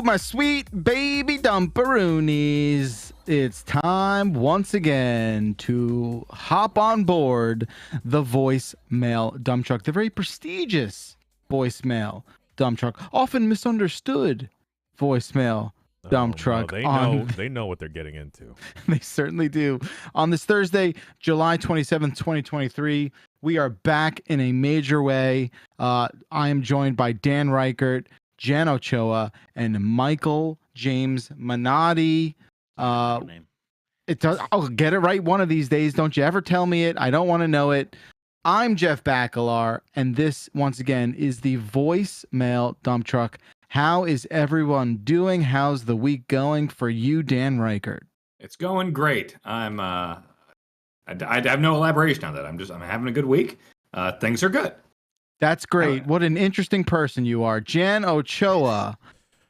my sweet baby dumperoonies. It's time once again to hop on board the voicemail dump truck, the very prestigious voicemail dump truck, often misunderstood voicemail dump truck. No, they know what they're getting into. They certainly do. On this Thursday, July 27th, 2023, we are back in a major way. I am joined by Dan Reichert, Jan Ochoa, and Michael James Minotti. It does. I'll get it right one of these days. Don't you ever tell me it. I don't want to know it. I'm Jeff Bacalar, and this, once again, is the voicemail dump truck. How is everyone doing? How's the week going for you, Dan Reichert? It's going great. I have no elaboration on that. I'm having a good week. Things are good. That's great. What an interesting person you are. Jan Ochoa,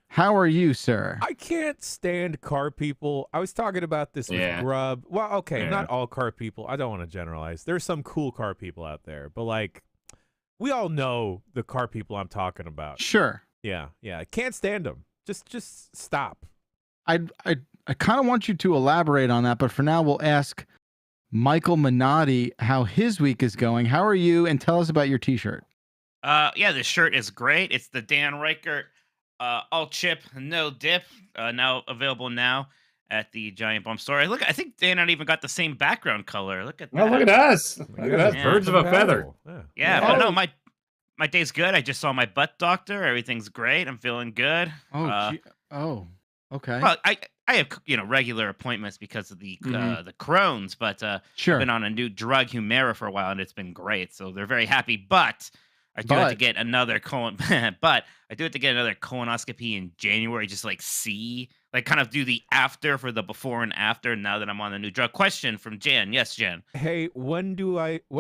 how are you, sir? I can't stand car people. I was talking about this with Grub. Well, okay, not all car people. I don't want to generalize. There's some cool car people out there, but like, we all know the car people I'm talking about. Sure. Yeah. I can't stand them. Just stop. I kind of want you to elaborate on that, but for now we'll ask Michael Minotti how his week is going. How are you? And tell us about your t-shirt. Yeah, this shirt is great. It's the Dan Reichert all chip, no dip. Now available now at the Giant Bomb store. Look, I think Dan and I even got the same background color. Look at that. Oh, look at us. Look at us. Yeah. Birds of a feather. Yeah, but no, my day's good. I just saw my butt doctor. Everything's great. I'm feeling good. Okay. Well, I have regular appointments because of the Crohn's, but sure. I've been on a new drug, Humira, for a while, and it's been great. So they're very happy. But I do have to get another colonoscopy in January. Just kind of do the after for the before and after. Now that I'm on the new drug. Question from Jan. Yes, Jan. Hey, when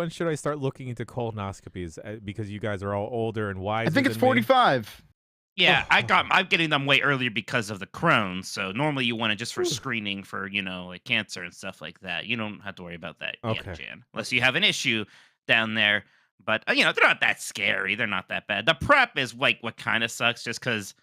should I start looking into colonoscopies? Because you guys are all older and wiser. I think it's than 45. Yeah, I'm getting them way earlier because of the Crohn's. So normally you want it just for screening for, like cancer and stuff like that. You don't have to worry about that yet, Jan. Unless you have an issue down there. But, they're not that scary. They're not that bad. The prep is like what kind of sucks just because,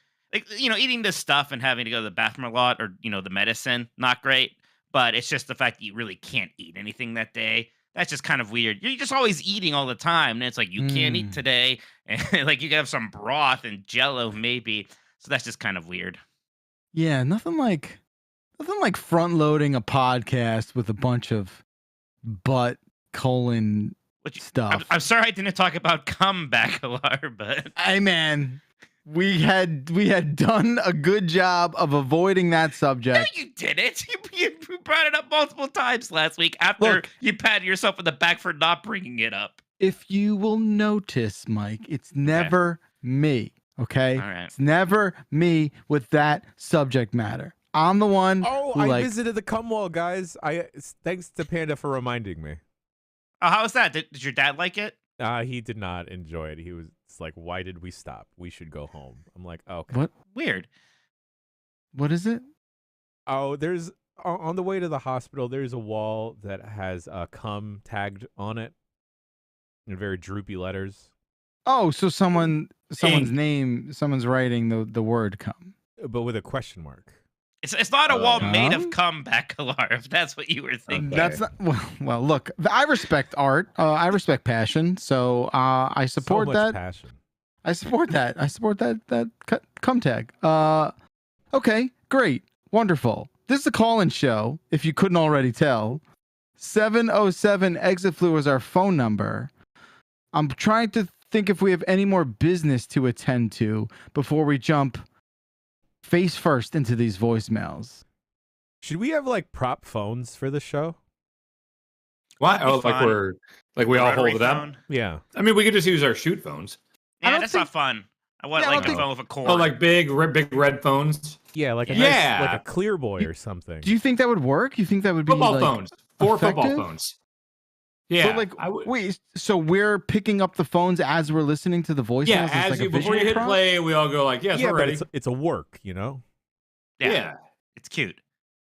eating this stuff and having to go to the bathroom a lot or, the medicine, not great. But it's just the fact that you really can't eat anything that day. That's just kind of weird. You're just always eating all the time. And it's like, you can't eat today. And like you can have some broth and Jello maybe. So that's just kind of weird. Yeah, nothing like front loading a podcast with a bunch of butt colon stuff. I'm sorry I didn't talk about comeback, but hey man, we had done a good job of avoiding that subject. No, you didn't. You brought it up multiple times last week after you patted yourself on the back for not bringing it up. If you will notice, Mike, it's never me. Okay, all right. It's never me with that subject matter. I'm the one. I visited the cum wall, guys. Thanks to Panda for reminding me. Oh, how was that? Did your dad like it? He did not enjoy it. He was like, "Why did we stop? We should go home." I'm like, "Okay." What? Weird. What is it? Oh, there's on the way to the hospital. There's a wall that has "cum" tagged on it in very droopy letters. Oh, so someone's writing the word "cum," but with a question mark. It's not a wall made of comeback, Alar, if that's what you were thinking. That's not well. Look, I respect art. I respect passion. So I support that. Passion. I support that. I support that cum tag. Okay, great, wonderful. This is a call-in show. If you couldn't already tell, 707 exit flu is our phone number. I'm trying to think if we have any more business to attend to before we jump face first into these voicemails. Should we have like prop phones for the show? What? Oh, like we all hold it up? Yeah. I mean, we could just use our shoot phones. Yeah, that's not fun. I want a phone with a cord. Oh, like big red phones? Yeah, like a Clear Boy or something. Do you think that would work? You think that would be football phones? 4 effective? Football phones. Yeah. So wait, so we're picking up the phones as we're listening to the voicemails? Yeah, before you hit play, we all go like, yes, we're ready. It's a work, Yeah. It's cute.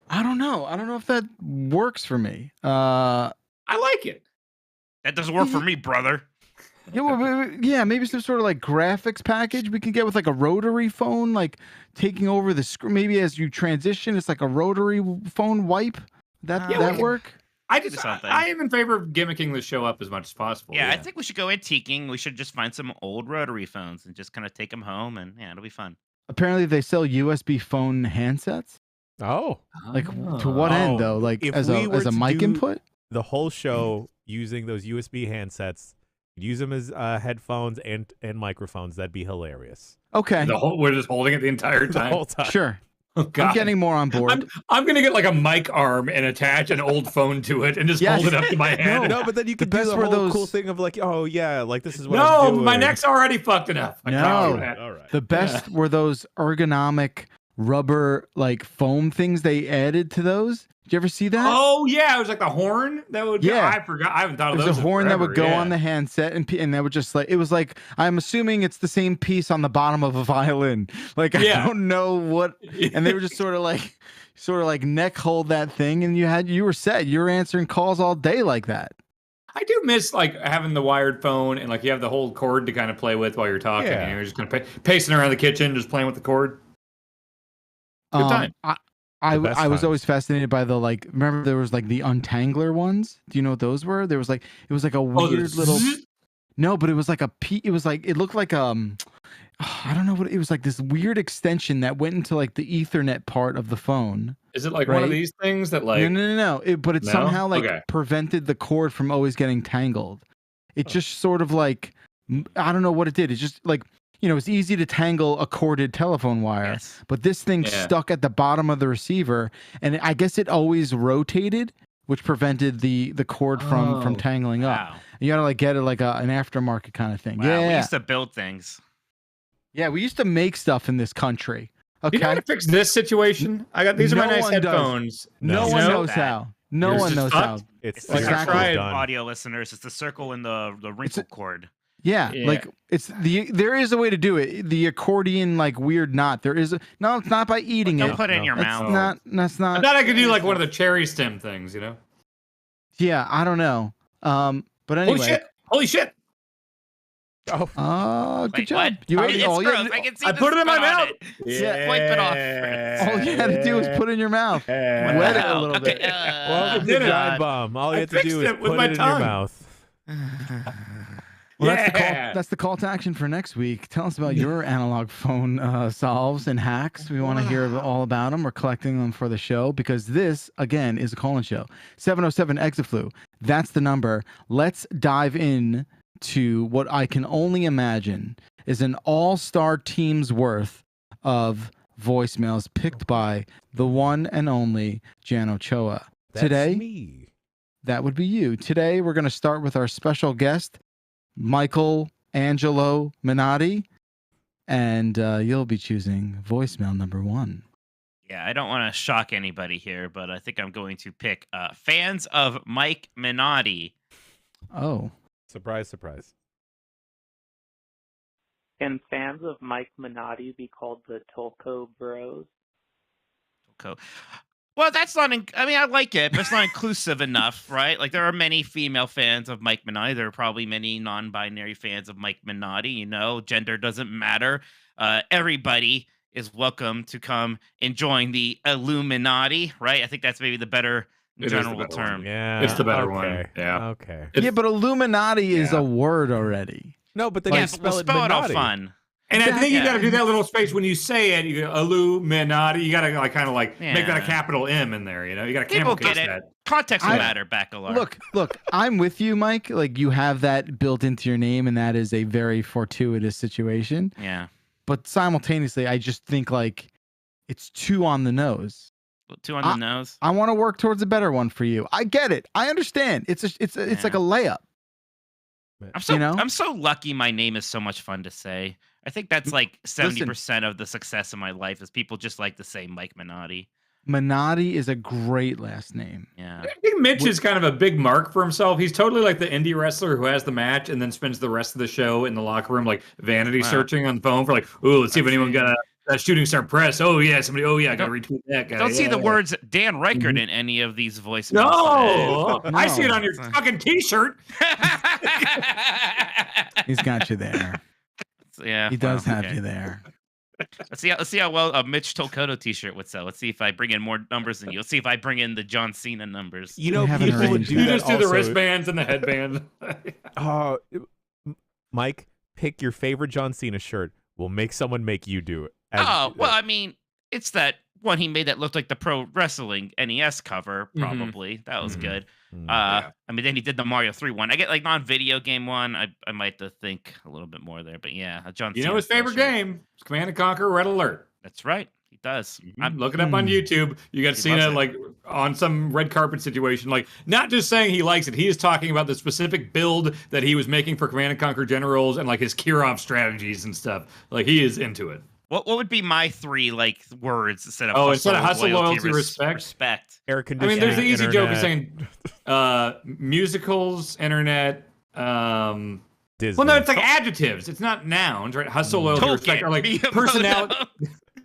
I don't know if that works for me. I like it. That doesn't work for me, brother. Yeah, maybe some sort of like graphics package we can get with like a rotary phone, like taking over the screen. Maybe as you transition, it's like a rotary phone wipe. That work? I am in favor of gimmicking the show up as much as possible. Yeah, I think we should go antiquing. We should just find some old rotary phones and just kind of take them home, and yeah, it'll be fun. Apparently, they sell USB phone handsets. Oh, like to what end though? Like as a mic input? The whole show using those USB handsets, use them as headphones and microphones. That'd be hilarious. Okay, we're just holding it the entire time. The whole time. Sure. Oh, I'm getting more on board. I'm gonna get like a mic arm and attach an old phone to it and just hold it up to my hand. No, but then you could do the whole cool thing of like, oh yeah, like this is what I'm doing. My neck's already fucked enough. All right. The best were those ergonomic rubber like foam things they added to those. Did you ever see that? Oh yeah, it was like the horn that would. Yeah, I forgot. I haven't thought of those. There's a horn that would go on the handset, and that would just like it was like I'm assuming it's the same piece on the bottom of a violin. Like I don't know what, and they were just sort of like neck hold that thing, and you were set. You were answering calls all day like that. I do miss like having the wired phone and like you have the whole cord to kind of play with while you're talking, and you're just kind of pacing around the kitchen, just playing with the cord. Good time. I was always fascinated by the like. Remember there was like the untangler ones. Do you know what those were? There was like it was like a weird little. No, but it was like it was like it looked like I don't know what it was like. This weird extension that went into like the Ethernet part of the phone. Is it like one of these things that like? No. But it somehow like prevented the cord from always getting tangled. It just sort of like I don't know what it did. It just like. You know, it's easy to tangle a corded telephone wire, but this thing stuck at the bottom of the receiver, and I guess it always rotated, which prevented the cord from tangling up. You gotta like get it like an aftermarket kind of thing. Wow, we used to build things. Yeah, we used to make stuff in this country. Okay, you know how to fix this situation? These are my nice headphones. No one knows how. No one knows how. It's the circle, audio listeners. It's the circle and the wrinkle cord. Yeah, like there is a way to do it. The accordion like weird knot. It's not by eating it. Don't put it in your mouth. That's not. I thought I could do like one of the cherry stem things, you know? Yeah, I don't know. But anyway. Holy shit! Oh, good job. I put it in my mouth. Yeah, wipe it off. All you had to do was put it in in your mouth. Wet it a little bit. Welcome to giantbomb. All you have to do is put it in your mouth. Well, that's the call to action for next week. Tell us about your analog phone solves and hacks. We want to hear all about them. We're collecting them for the show because this, again, is a call-in show. 707-EXIT-FLU. That's the number. Let's dive in to what I can only imagine is an all-star team's worth of voicemails picked by the one and only Jan Ochoa. Today, me. That would be you. Today, we're going to start with our special guest, Michael Angelo Minotti, and you'll be choosing voicemail number 1. Yeah, I don't want to shock anybody here, but I think I'm going to pick fans of Mike Minotti. Oh. Surprise, surprise. Can fans of Mike Minotti be called the Tolko Bros? Tolko. Well, that's not. I like it, but it's not inclusive enough, right? Like there are many female fans of Mike Minotti. There are probably many non-binary fans of Mike Minotti. You know, gender doesn't matter. Everybody is welcome to come and join the Illuminati, right? I think that's maybe the better general term. Yeah, it's the better one. Yeah. Okay. But Illuminati is a word already. No, but then you spell it all fun. And I think you got to do that little space when you say it. You go Illuminati. You got to like kind of like make that a capital M in there. You know, you got to camel case that. Context will matter, Bacalar. Look, I'm with you, Mike. Like you have that built into your name, and that is a very fortuitous situation. Yeah. But simultaneously, I just think like it's too on the nose. Too on the nose. I want to work towards a better one for you. I get it. I understand. It's like a layup. I'm so lucky. My name is so much fun to say. I think that's like 70% of the success of my life is people just like to say Mike Minotti. Minotti is a great last name. Yeah. I think Mitch is kind of a big mark for himself. He's totally like the indie wrestler who has the match and then spends the rest of the show in the locker room like vanity searching on the phone for like, oh, let's see if anyone got a shooting star press. Oh yeah, somebody. Oh yeah, I gotta retweet that guy. Don't see the words Dan Reichert in any of these voicemails. No, I see it on your fucking T-shirt. He's got you there. Yeah, He does have you there. Let's see how well a Mitch Tolkoto t-shirt would sell. Let's see if I bring in more numbers than you. Let's see if I bring in the John Cena numbers. You know, haven't people would arranged do that. You that just do the also. wristbands and the headband. Mike, pick your favorite John Cena shirt. We'll make someone make you do it. Well, I mean, it's that one he made that looked like the Pro Wrestling NES cover, probably. That was good. Yeah. I mean, then he did the Mario 3 one. I get like non-video game one. I might have to think a little bit more there, but yeah, a John You Cena know his favorite shirt. game? It's Command and Conquer Red Alert. That's right. He does. Look it up on YouTube. You got He Cena loves it. like on some red carpet situation. Like not just saying he likes it. He is talking about the specific build that he was making for Command and Conquer Generals and like his Kirov strategies and stuff. Like he is into it. What would be my 3 like words instead of instead of hustle, loyalty, respect? Respect. air I conditioning. mean, there's the easy joke of internet, saying musicals, internet. Disney. Well, no, it's like adjectives. It's not nouns, right? Hustle, loyalty, respect are like Miyamoto. personality.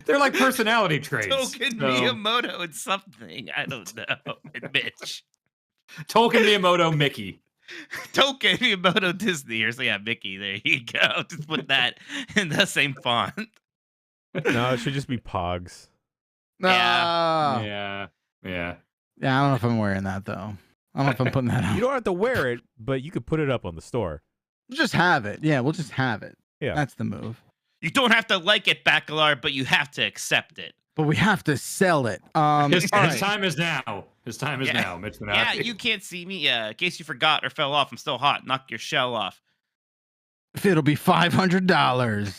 They're like personality traits. Token So, Miyamoto and something. I don't know. And Mitch. Tolkien, Miyamoto, Mickey. Token Miyamoto Disney. Or so yeah, Mickey. There you go. Just put that in the same font. No, it should just be Pogs. Ah. Yeah. Yeah, I don't know if I'm wearing that though. I don't know if I'm putting that You out. don't have to wear it, but you could put it up on the store. We'll just have it. Yeah, we'll just have it. Yeah. That's the move. You don't have to like it, Bacalar, but you have to accept it. But we have to sell it. His all right. time is now. His time is Yeah. now, Mitch Minotti. Yeah, you can't see me. Yeah, in case you forgot or fell off, I'm still hot. Knock your shell off. It'll be $500.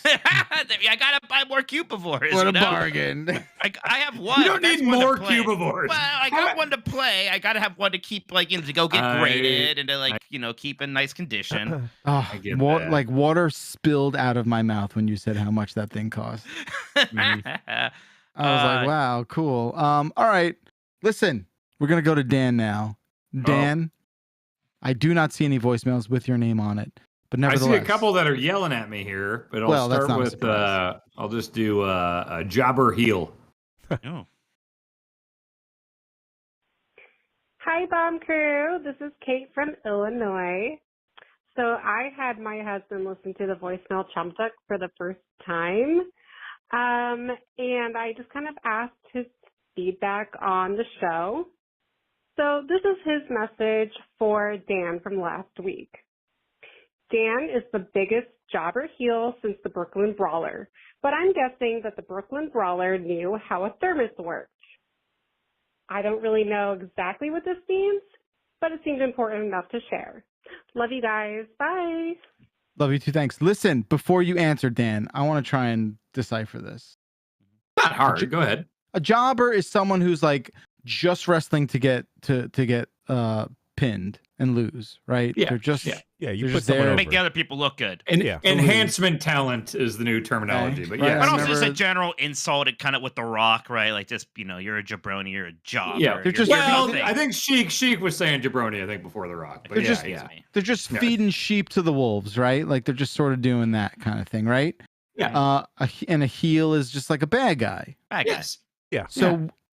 I gotta buy more cubivores. What you a know? bargain. I have one. You don't That's need one to more play. cubivores. Well, I got one to play. I gotta have one to keep, like, to go get graded and to, like, keep in nice condition. Oh, I get that. like water spilled out of my mouth when you said how much that thing cost. I was like, wow, cool. All right. Listen, we're going to go to Dan now. Dan, I do not see any voicemails with your name on it. But I nevertheless, see a couple that are yelling at me here, but Well, I'll that's start not a with surprise. I'll just do a jobber heel. Oh. Hi, Bomb Crew. This is Kate from Illinois. So I had my husband listen to the voicemail Chum Duck for the first time. And I just kind of asked his feedback on the show. So this is his message for Dan from last week. Dan is the biggest jobber heel since the Brooklyn Brawler, but I'm guessing that the Brooklyn Brawler knew how a thermos worked. I don't really know exactly what this means, but it seemed important enough to share. Love you guys. Bye. Love you too. Thanks. Listen, before you answer, Dan, I want to try and decipher this. Not hard. Go ahead. A jobber is someone who's like just wrestling to get pinned and lose, right? Yeah, They're just Yeah, you They're put just someone there. over. Make the other people look good. Yeah. Enhancement talent is the new terminology, but Right. yeah. But I also just a remember- general insult, it kind of with The Rock, right? Like, just, you're a jabroni, you're a jobber. Yeah, They're just- you're well, nothing. I think Sheik was saying jabroni, I think, before The Rock. But They're yeah, just- yeah. they're just Yeah. feeding sheep to the wolves, right? Like they're just sort of doing that kind of thing, right? Yeah. And a heel is just like a bad guy. Bad guy. Yes. Yeah.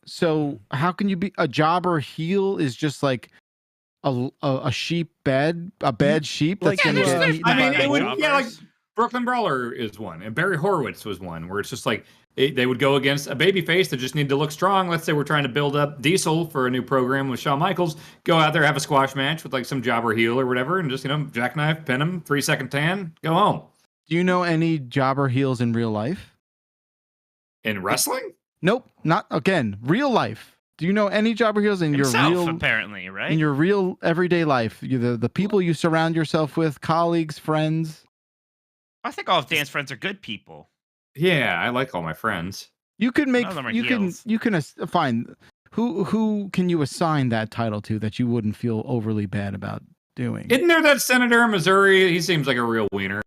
So how can you be a jobber? Heel is just like a sheep bad sheep that's Like, gonna yeah, get there's- eaten I by mean, the it would, wolf. yeah, like Brooklyn Brawler is one, and Barry Horowitz was one, where it's just like they would go against a baby face that just need to look strong. Let's say we're trying to build up Diesel for a new program with Shawn Michaels. Go out there, have a squash match with like some jobber heel or whatever, and just jackknife, pin him, 3-second tan, go home. Do you know any jobber heels in real life? In wrestling, Nope, not again. Real life. Do you know any jobber heels in Himself, your real apparently, right? in your real everyday life? The people you surround yourself with, colleagues, friends. I think all of Dan's friends are good people. yeah, I like all my friends. You could make None of them are you heels. can find who can you assign that title to that you wouldn't feel overly bad about doing? Isn't there that senator in Missouri? He seems like a real wiener.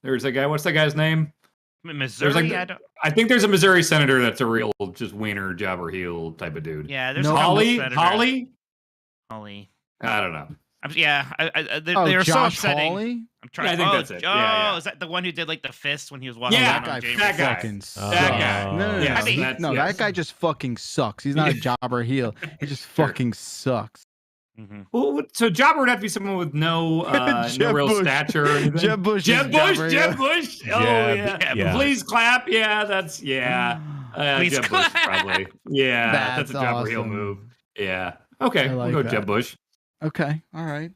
There's a guy. What's that guy's name? Missouri, like I think there's a Missouri senator that's a real just wiener jobber heel type of dude. yeah, there's No. a couple Holly. senators. Holly. I don't know. Yeah, Oh, they're so Josh upsetting. Hawley? I'm trying. Yeah, I think that's it. Oh, Yeah, yeah. is that the one who did like the fist when he was walking Yeah, around that on guy James? that guy. fucking sucks. That guy. No, Yes, I mean, that's- no, yes. that guy just fucking sucks. He's not a jobber heel. He just Sure. fucking sucks. Mm-hmm. Well, so Jobber would have to be someone with no real stature or anything. Jeb Bush. Jeb Bush. Oh yeah. Please clap. Yeah, that's Please Jeb clap. Bush probably. Yeah, that's a Jobber heel move. Yeah. Okay, like we'll go that. Jeb Bush. Okay, all right.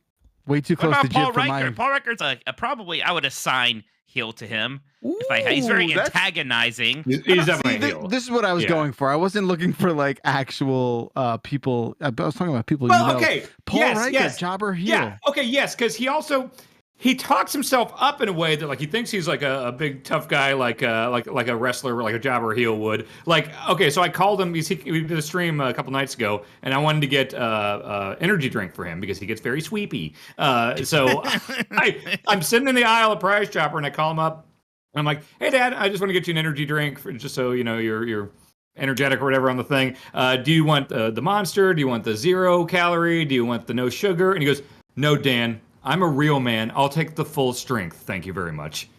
Way too What close about to Paul Jib for Reichert? my. Paul Reichert's probably I would assign heel to him. Ooh, He's very antagonizing. He's definitely a heel. This is what I was going for. I wasn't looking for like actual people. I was talking about people. Well, you know. okay. Paul Reichert, Jobber heel. Yeah. Okay. Yes, because he talks himself up in a way that like he thinks he's like a big tough guy, like a wrestler, like a Jobber heel would. Like, okay, so I called him. We did a stream a couple nights ago, and I wanted to get energy drink for him because he gets very sweepy. So I'm sitting in the aisle of Price Chopper, and I call him up. I'm like, hey, Dad, I just want to get you an energy drink just so you know you're energetic or whatever on the thing. Do you want the Monster? Do you want the 0 calorie? Do you want the no sugar? And he goes, no, Dan, I'm a real man. I'll take the full strength. Thank you very much.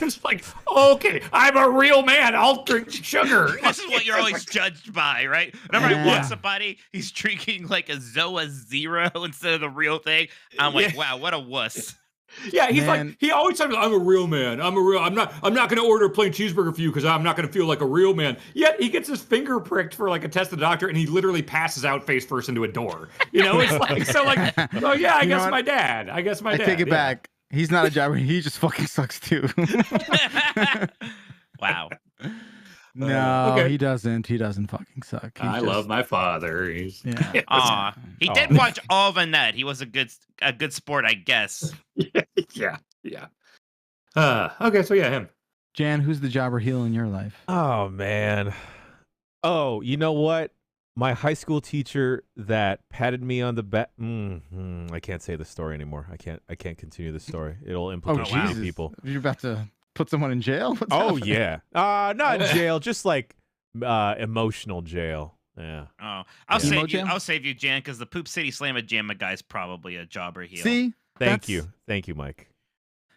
It's like, okay, I'm a real man. I'll drink sugar. This is what you're always judged by, right? Whenever I watch somebody, he's drinking like a Zoa 0 instead of the real thing. I'm like, wow, what a wuss. Yeah, he's like, he always says, I'm a real man. I'm not going to order a plain cheeseburger for you because I'm not going to feel like a real man. Yet he gets his finger pricked for like a test of the doctor and he literally passes out face first into a door. You know, it's like, so like, oh yeah, I guess my dad. I take it back. He's not a Jobber. He just fucking sucks too. Wow. No, he doesn't. He doesn't fucking suck. I love my father. He did watch all the net. He was a good sport, I guess. Yeah. Okay, so yeah, him. Jan, who's the Jobber heel in your life? Oh man. Oh, you know what? My high school teacher that patted me on the back. I can't say the story anymore. I can't continue the story. It'll implicate many people. You're about to put someone in jail? What's happening? Yeah. Not jail, just like emotional jail. Yeah. Oh, I'll save you, Jan, because the Poop City Slamma Jamma guy's probably a Jobber heel. See? Thank you, Mike.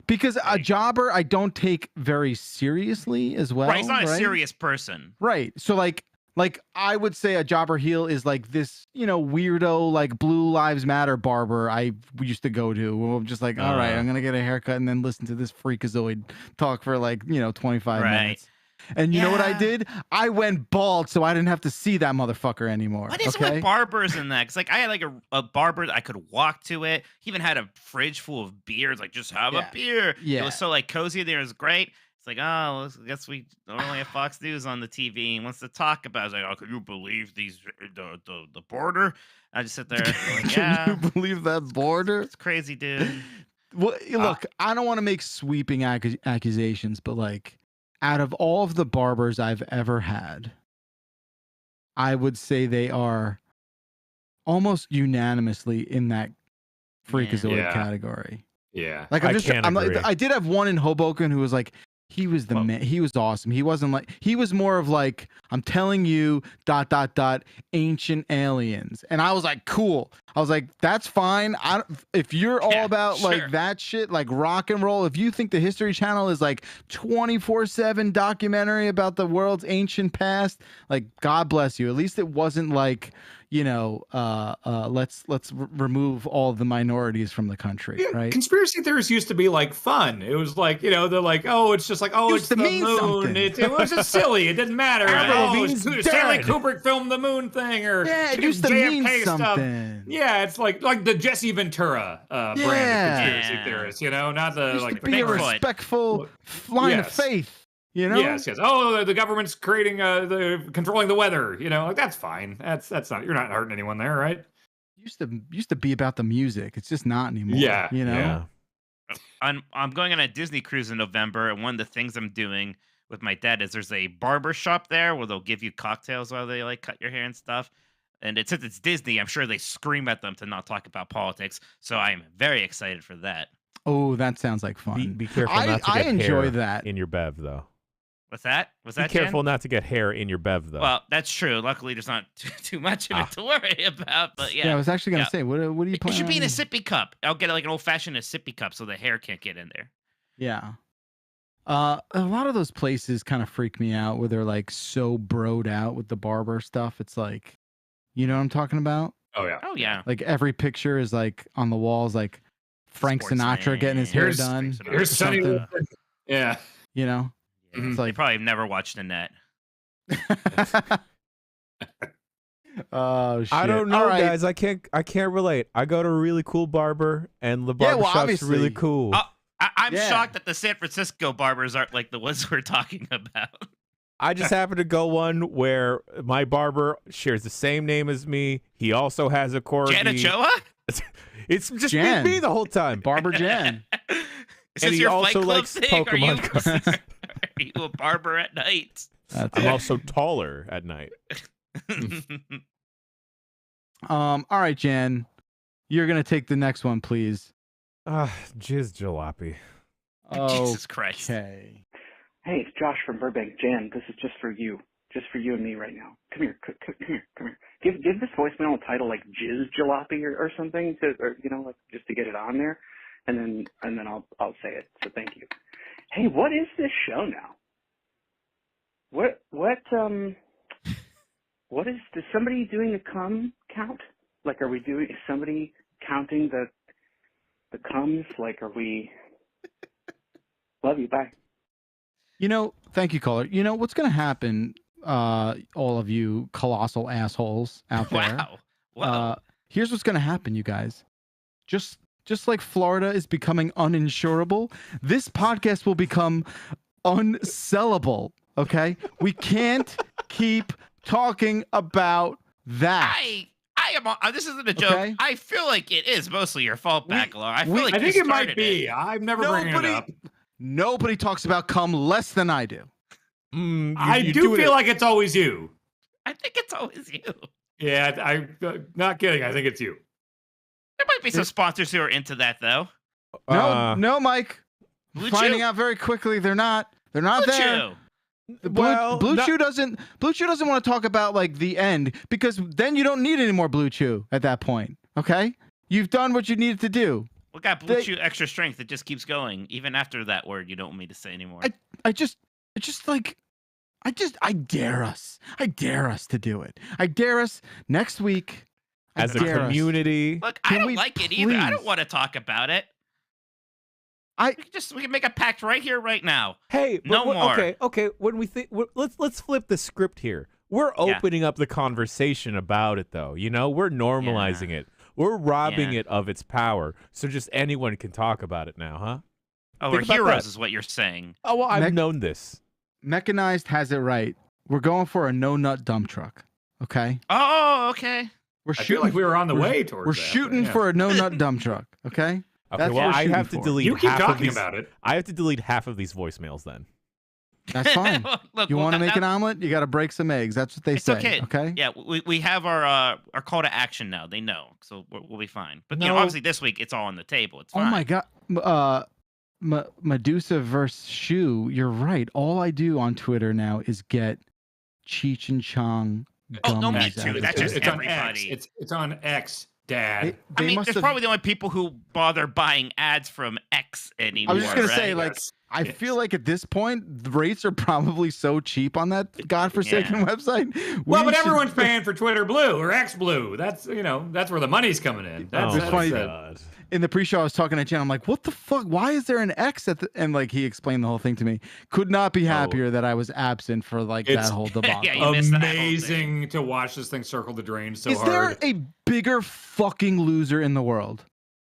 Because a Jobber I don't take very seriously as well. Right, he's not a serious person. Right. So like I would say a Jobber heel is like this, weirdo like Blue Lives Matter barber we used to go to. I'm just like, all right, I'm gonna get a haircut and then listen to this freakazoid talk for like 25 minutes. And you know what I did? I went bald so I didn't have to see that motherfucker anymore. What is it with barbers in that? Because like I had like a barber that I could walk to it. He even had a fridge full of beers. Like just have a beer. Yeah. It was so like cozy there. It was great. It's like, I guess we only have Fox News on the TV and wants to talk about it. It's like, oh, can you believe the border? I just sit there like, yeah. Can you believe that border? It's crazy, dude. Well, look, I don't want to make sweeping accusations, but like out of all of the barbers I've ever had, I would say they are almost unanimously in that freakazoid category. Yeah. Like I did have one in Hoboken who was like, he was the man. He was awesome. He wasn't like, he was more of like, I'm telling you ... ancient aliens. And I was like, cool. I was like, that's fine. If you're all about like that shit, like rock and roll, if you think the History Channel is like 24/7 documentary about the world's ancient past, like God bless you. At least it wasn't like, let's remove all the minorities from the country, right? Conspiracy theories used to be like fun. It was like, they're like, oh, it's just like, oh, it's the moon. It was just silly. It didn't matter. Stanley Kubrick filmed the moon thing, or it used to mean something. Yeah, it's like the Jesse Ventura brand of conspiracy theorists. Not the like be a respectful line of faith. Yes. Oh, the government's creating, controlling the weather. Like that's fine. That's not. You're not hurting anyone there, right? Used to be about the music. It's just not anymore. Yeah. Yeah. I'm going on a Disney cruise in November, and one of the things I'm doing with my dad is there's a barber shop there where they'll give you cocktails while they like cut your hair and stuff. And since it's Disney, I'm sure they scream at them to not talk about politics. So I am very excited for that. Oh, that sounds like fun. Be careful not to get enjoy hair that in your bev, though. What's that? Be careful not to get hair in your bev, though. Well, that's true. Luckily, there's not too much of it to worry about. But yeah, I was actually gonna say, what are you planning? It should be in a sippy cup. I'll get like an old-fashioned sippy cup so the hair can't get in there. Yeah. A lot of those places kind of freak me out where they're like so broed out with the barber stuff. It's like, you know what I'm talking about? Oh yeah. Oh yeah. Like every picture is like on the walls, like Frank Sportsman. Sinatra getting his hair done. Here's Sonny. something. Yeah. You know, Yeah, it's they like probably have never watched the net. oh shit! I don't know, All right. guys. I can't relate. I go to a really cool barber, and the barbershop's really cool. I'm shocked that the San Francisco barbers aren't like the ones we're talking about. I just happen to go one where my barber shares the same name as me. He also has a corgi. Jan Ochoa? It's just Jan. me the whole time. Barber Jan. Is And this he your also Fight Club likes thing? Pokemon cards. Are you a barber at night? I'm also taller at night. All right, Jan, you're gonna take the next one, please. Jizz jalopy. Jesus Christ. Okay. Hey, it's Josh from Burbank. Jan, this is just for you and me right now. Come here, come here. Give this voicemail a title like Jizz Jalopy or something, or like just to get it on there, and then I'll say it. So thank you. Hey, what is this show now? What is somebody doing a cum count? Like, is somebody counting the cums? Like, are we? Love you. Bye. Thank you, caller. You know what's going to happen, all of you colossal assholes out there. Wow. Here's what's going to happen, you guys. Just like Florida is becoming uninsurable, this podcast will become unsellable, okay? We can't keep talking about that. I am. This isn't a joke. Okay. I feel like it is mostly your fault, Bacala. I feel like I you think it might started be. it. I'm never bringing it up. Nobody talks about cum less than I do. I do feel like it's always you. I think it's always you. Yeah, I'm not kidding. I think it's you. There might be some sponsors who are into that, though. No, Mike. Blue Finding Chew? out very quickly, they're not. They're not Blue there. Chew. Blue Chew doesn't want to talk about like the end, because then you don't need any more Blue Chew at that point. Okay, you've done what you needed to do. We got Blue Chew extra strength. It just keeps going even after that word you don't want me to say anymore. I dare us. I dare us to do it. I dare us next week. As a community. Look, I don't like it either. I don't want to talk about it. We can make a pact right here, right now. Hey, no more. Okay. When we think, let's flip the script here. We're opening up the conversation about it, though. We're normalizing it. We're robbing it of its power, so just anyone can talk about it now, huh? Oh, we're heroes, is what you're saying. Oh, well, I've known this. Mechanized has it right. We're going for a no-nut dump truck. Okay. Oh, okay. I feel like we were on the way towards. We're shooting for a no-nut dump truck. Okay. Okay. Well, I have to delete. You keep half talking of these, about it. I have to delete half of these voicemails then. That's fine. Look, you want to make an omelet? You got to break some eggs. That's what they say. Okay. Okay. Yeah, we have our call to action now. They know, so we'll be fine. But obviously this week it's all on the table. It's fine. Oh my god. Medusa versus Shu. You're right. All I do on Twitter now is get Cheech and Chong. Oh no, me gummies too. out of That's it. just It's everybody. on X. It's on X, Dad. There's probably the only people who bother buying ads from X anymore. I was just gonna right? say, like, I feel like at this point the rates are probably so cheap on that godforsaken website. But everyone's paying for Twitter Blue or X Blue. That's that's where the money's coming in. That's funny. God. In the pre-show, I was talking to Jen. I'm like, "What the fuck? Why is there an X at the?" And like, he explained the whole thing to me. Could not be happier that I was absent for like that whole debacle. Yeah, you missed that whole thing. Amazing to watch this thing circle the drain so Is hard. there a bigger fucking loser in the world?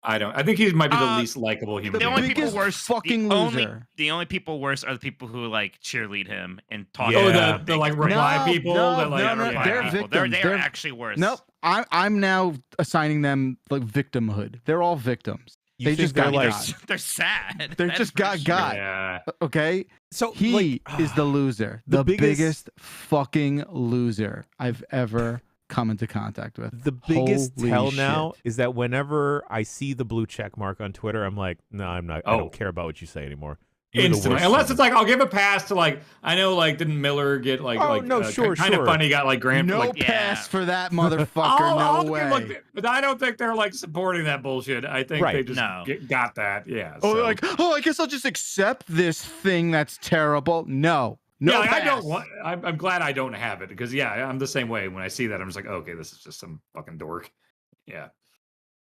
I think he might be the least likable human The being. only people biggest worse, fucking loser. The only people worse are the people who like cheerlead him and talk. Oh, about the like reply people. that, like, they're people. victims. They're actually worse. Nope. I'm now assigning them like victimhood. They're all victims. You They think just got they're, got. They're sad. They That's just for got sure. got. Yeah. Okay. So He is the loser. the The biggest- biggest fucking loser I've ever come into contact with. The biggest Holy tell now shit. is that whenever I see the blue check mark on Twitter, I'm like, no, I'm not. I Oh. don't care about what you say anymore. You're the Instantly. worst Unless one. it's like, I'll give a pass to like, I know like, didn't Miller get like, kind of funny, got like grand. No like, pass for that motherfucker. I'll no give, way. like, but I don't think they're like supporting that bullshit. I think they just got that. Yeah. Oh, so. like, I guess I'll just accept this thing that's terrible. No. No, like, I pass. don't want. I'm glad I don't have it because I'm the same way. When I see that, I'm just like, okay, this is just some fucking dork. Yeah.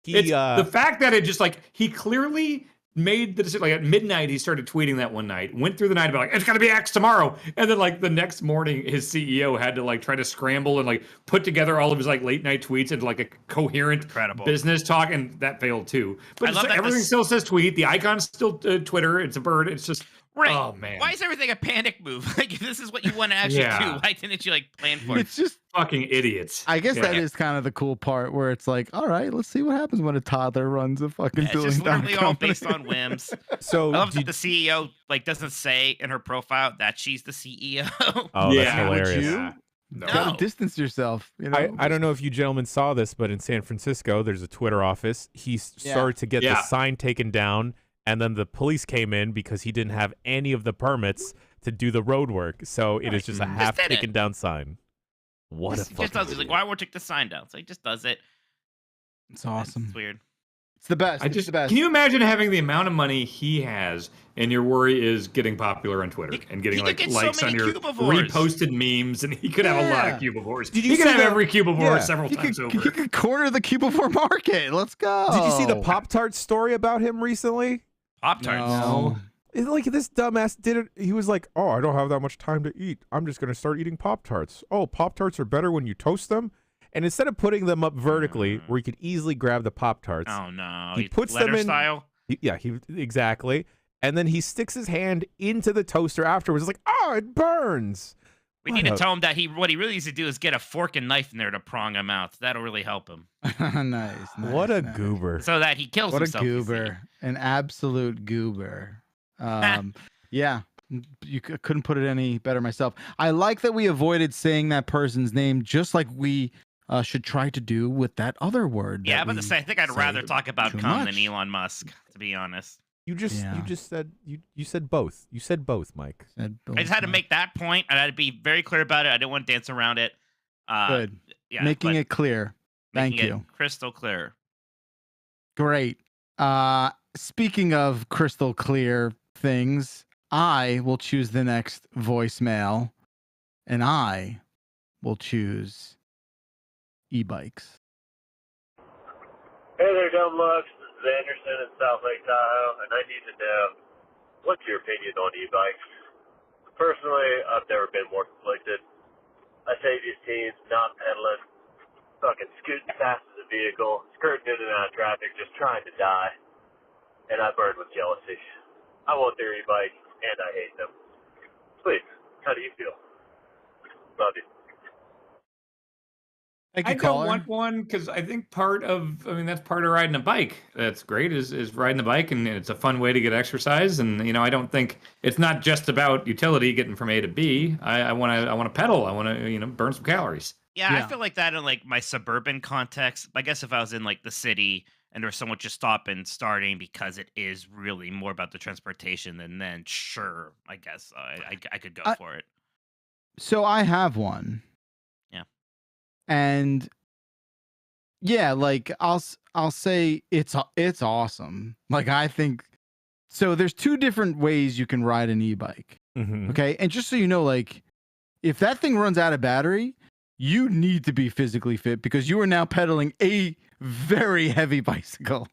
He, the fact that it just like he clearly made the decision. Like at midnight, he started tweeting that one night. Went through the night about like it's gonna be X tomorrow, and then like the next morning, his CEO had to like try to scramble and like put together all of his like late night tweets into like a coherent business talk, and that failed too. But everything still says tweet. The icon's still Twitter. It's a bird. It's just. Right. Oh man. Why is everything a panic move? Like if this is what you want to actually do, why didn't you like plan for it? It's just fucking idiots. I guess that is kind of the cool part where it's like, all right, let's see what happens when a toddler runs a fucking It's just literally all based on whims. So I love that the CEO like doesn't say in her profile that she's the CEO. Oh, that's hilarious. You gotta distance yourself. You know? I don't know if you gentlemen saw this, but in San Francisco, there's a Twitter office. He started to get the sign taken down. And then the police came in because he didn't have any of the permits to do the road work. So it is just a half taken down sign. What a fucking does it. Like, why won't take the sign down? So he just does it. It's awesome. It's weird. It's the best. It's the best. Can you imagine having the amount of money he has, and your worry is getting popular on Twitter and getting like likes on your reposted memes, and he could have a lot of cubivores. He could have every cubivore several times over. He could corner the cubivore market. Let's go. Did you see the Pop-Tart story about him recently? Pop-Tarts. No. Like this dumbass did it. He was like, "Oh, I don't have that much time to eat. I'm just gonna start eating Pop-Tarts. Oh, Pop-Tarts are better when you toast them." And instead of putting them up vertically, where you could easily grab the Pop-Tarts, oh no, he puts them in style. Exactly. And then he sticks his hand into the toaster afterwards. It's like, oh, it burns. We need to tell him that what he really needs to do is get a fork and knife in there to prong him out. That'll really help him. Nice. What a goober. So that he kills himself. What a goober. An absolute goober. Yeah. You couldn't put it any better myself. I like that we avoided saying that person's name, just like we should try to do with that other word. Yeah, but I think I'd rather talk about cum than Elon Musk, to be honest. You said you said both. You said both, Mike. I just had to make that point. I had to be very clear about it. I didn't want to dance around it. Good. Yeah, making it clear. Thank you. Crystal clear. Great. Speaking of crystal clear things, I will choose the next voicemail, and I will choose e-bikes. Hey there, dumb lucks. This is Anderson in South Lake Tahoe, and I need to know, what's your opinion on e-bikes? Personally, I've never been more conflicted. I say these teens not pedaling, fucking scooting fast as a vehicle, skirting in and out of traffic, just trying to die. And I burn with jealousy. I want their e-bike, and I hate them. Please, how do you feel? Love you. I don't want one because I think that's part of riding a bike. That's great is riding a bike, and it's a fun way to get exercise. And I don't think it's not just about utility, getting from A to B. I want to pedal. I want to burn some calories. Yeah, I feel like that in like my suburban context. I guess if I was in like the city and there's someone just stopping, starting because it is really more about the transportation, and then sure, I guess I could go for it. So I have one. And yeah, like I'll say it's awesome. Like I think so. There's two different ways you can ride an e-bike. Mm-hmm. Okay, and just so you know, like if that thing runs out of battery, you need to be physically fit because you are now pedaling a very heavy bicycle.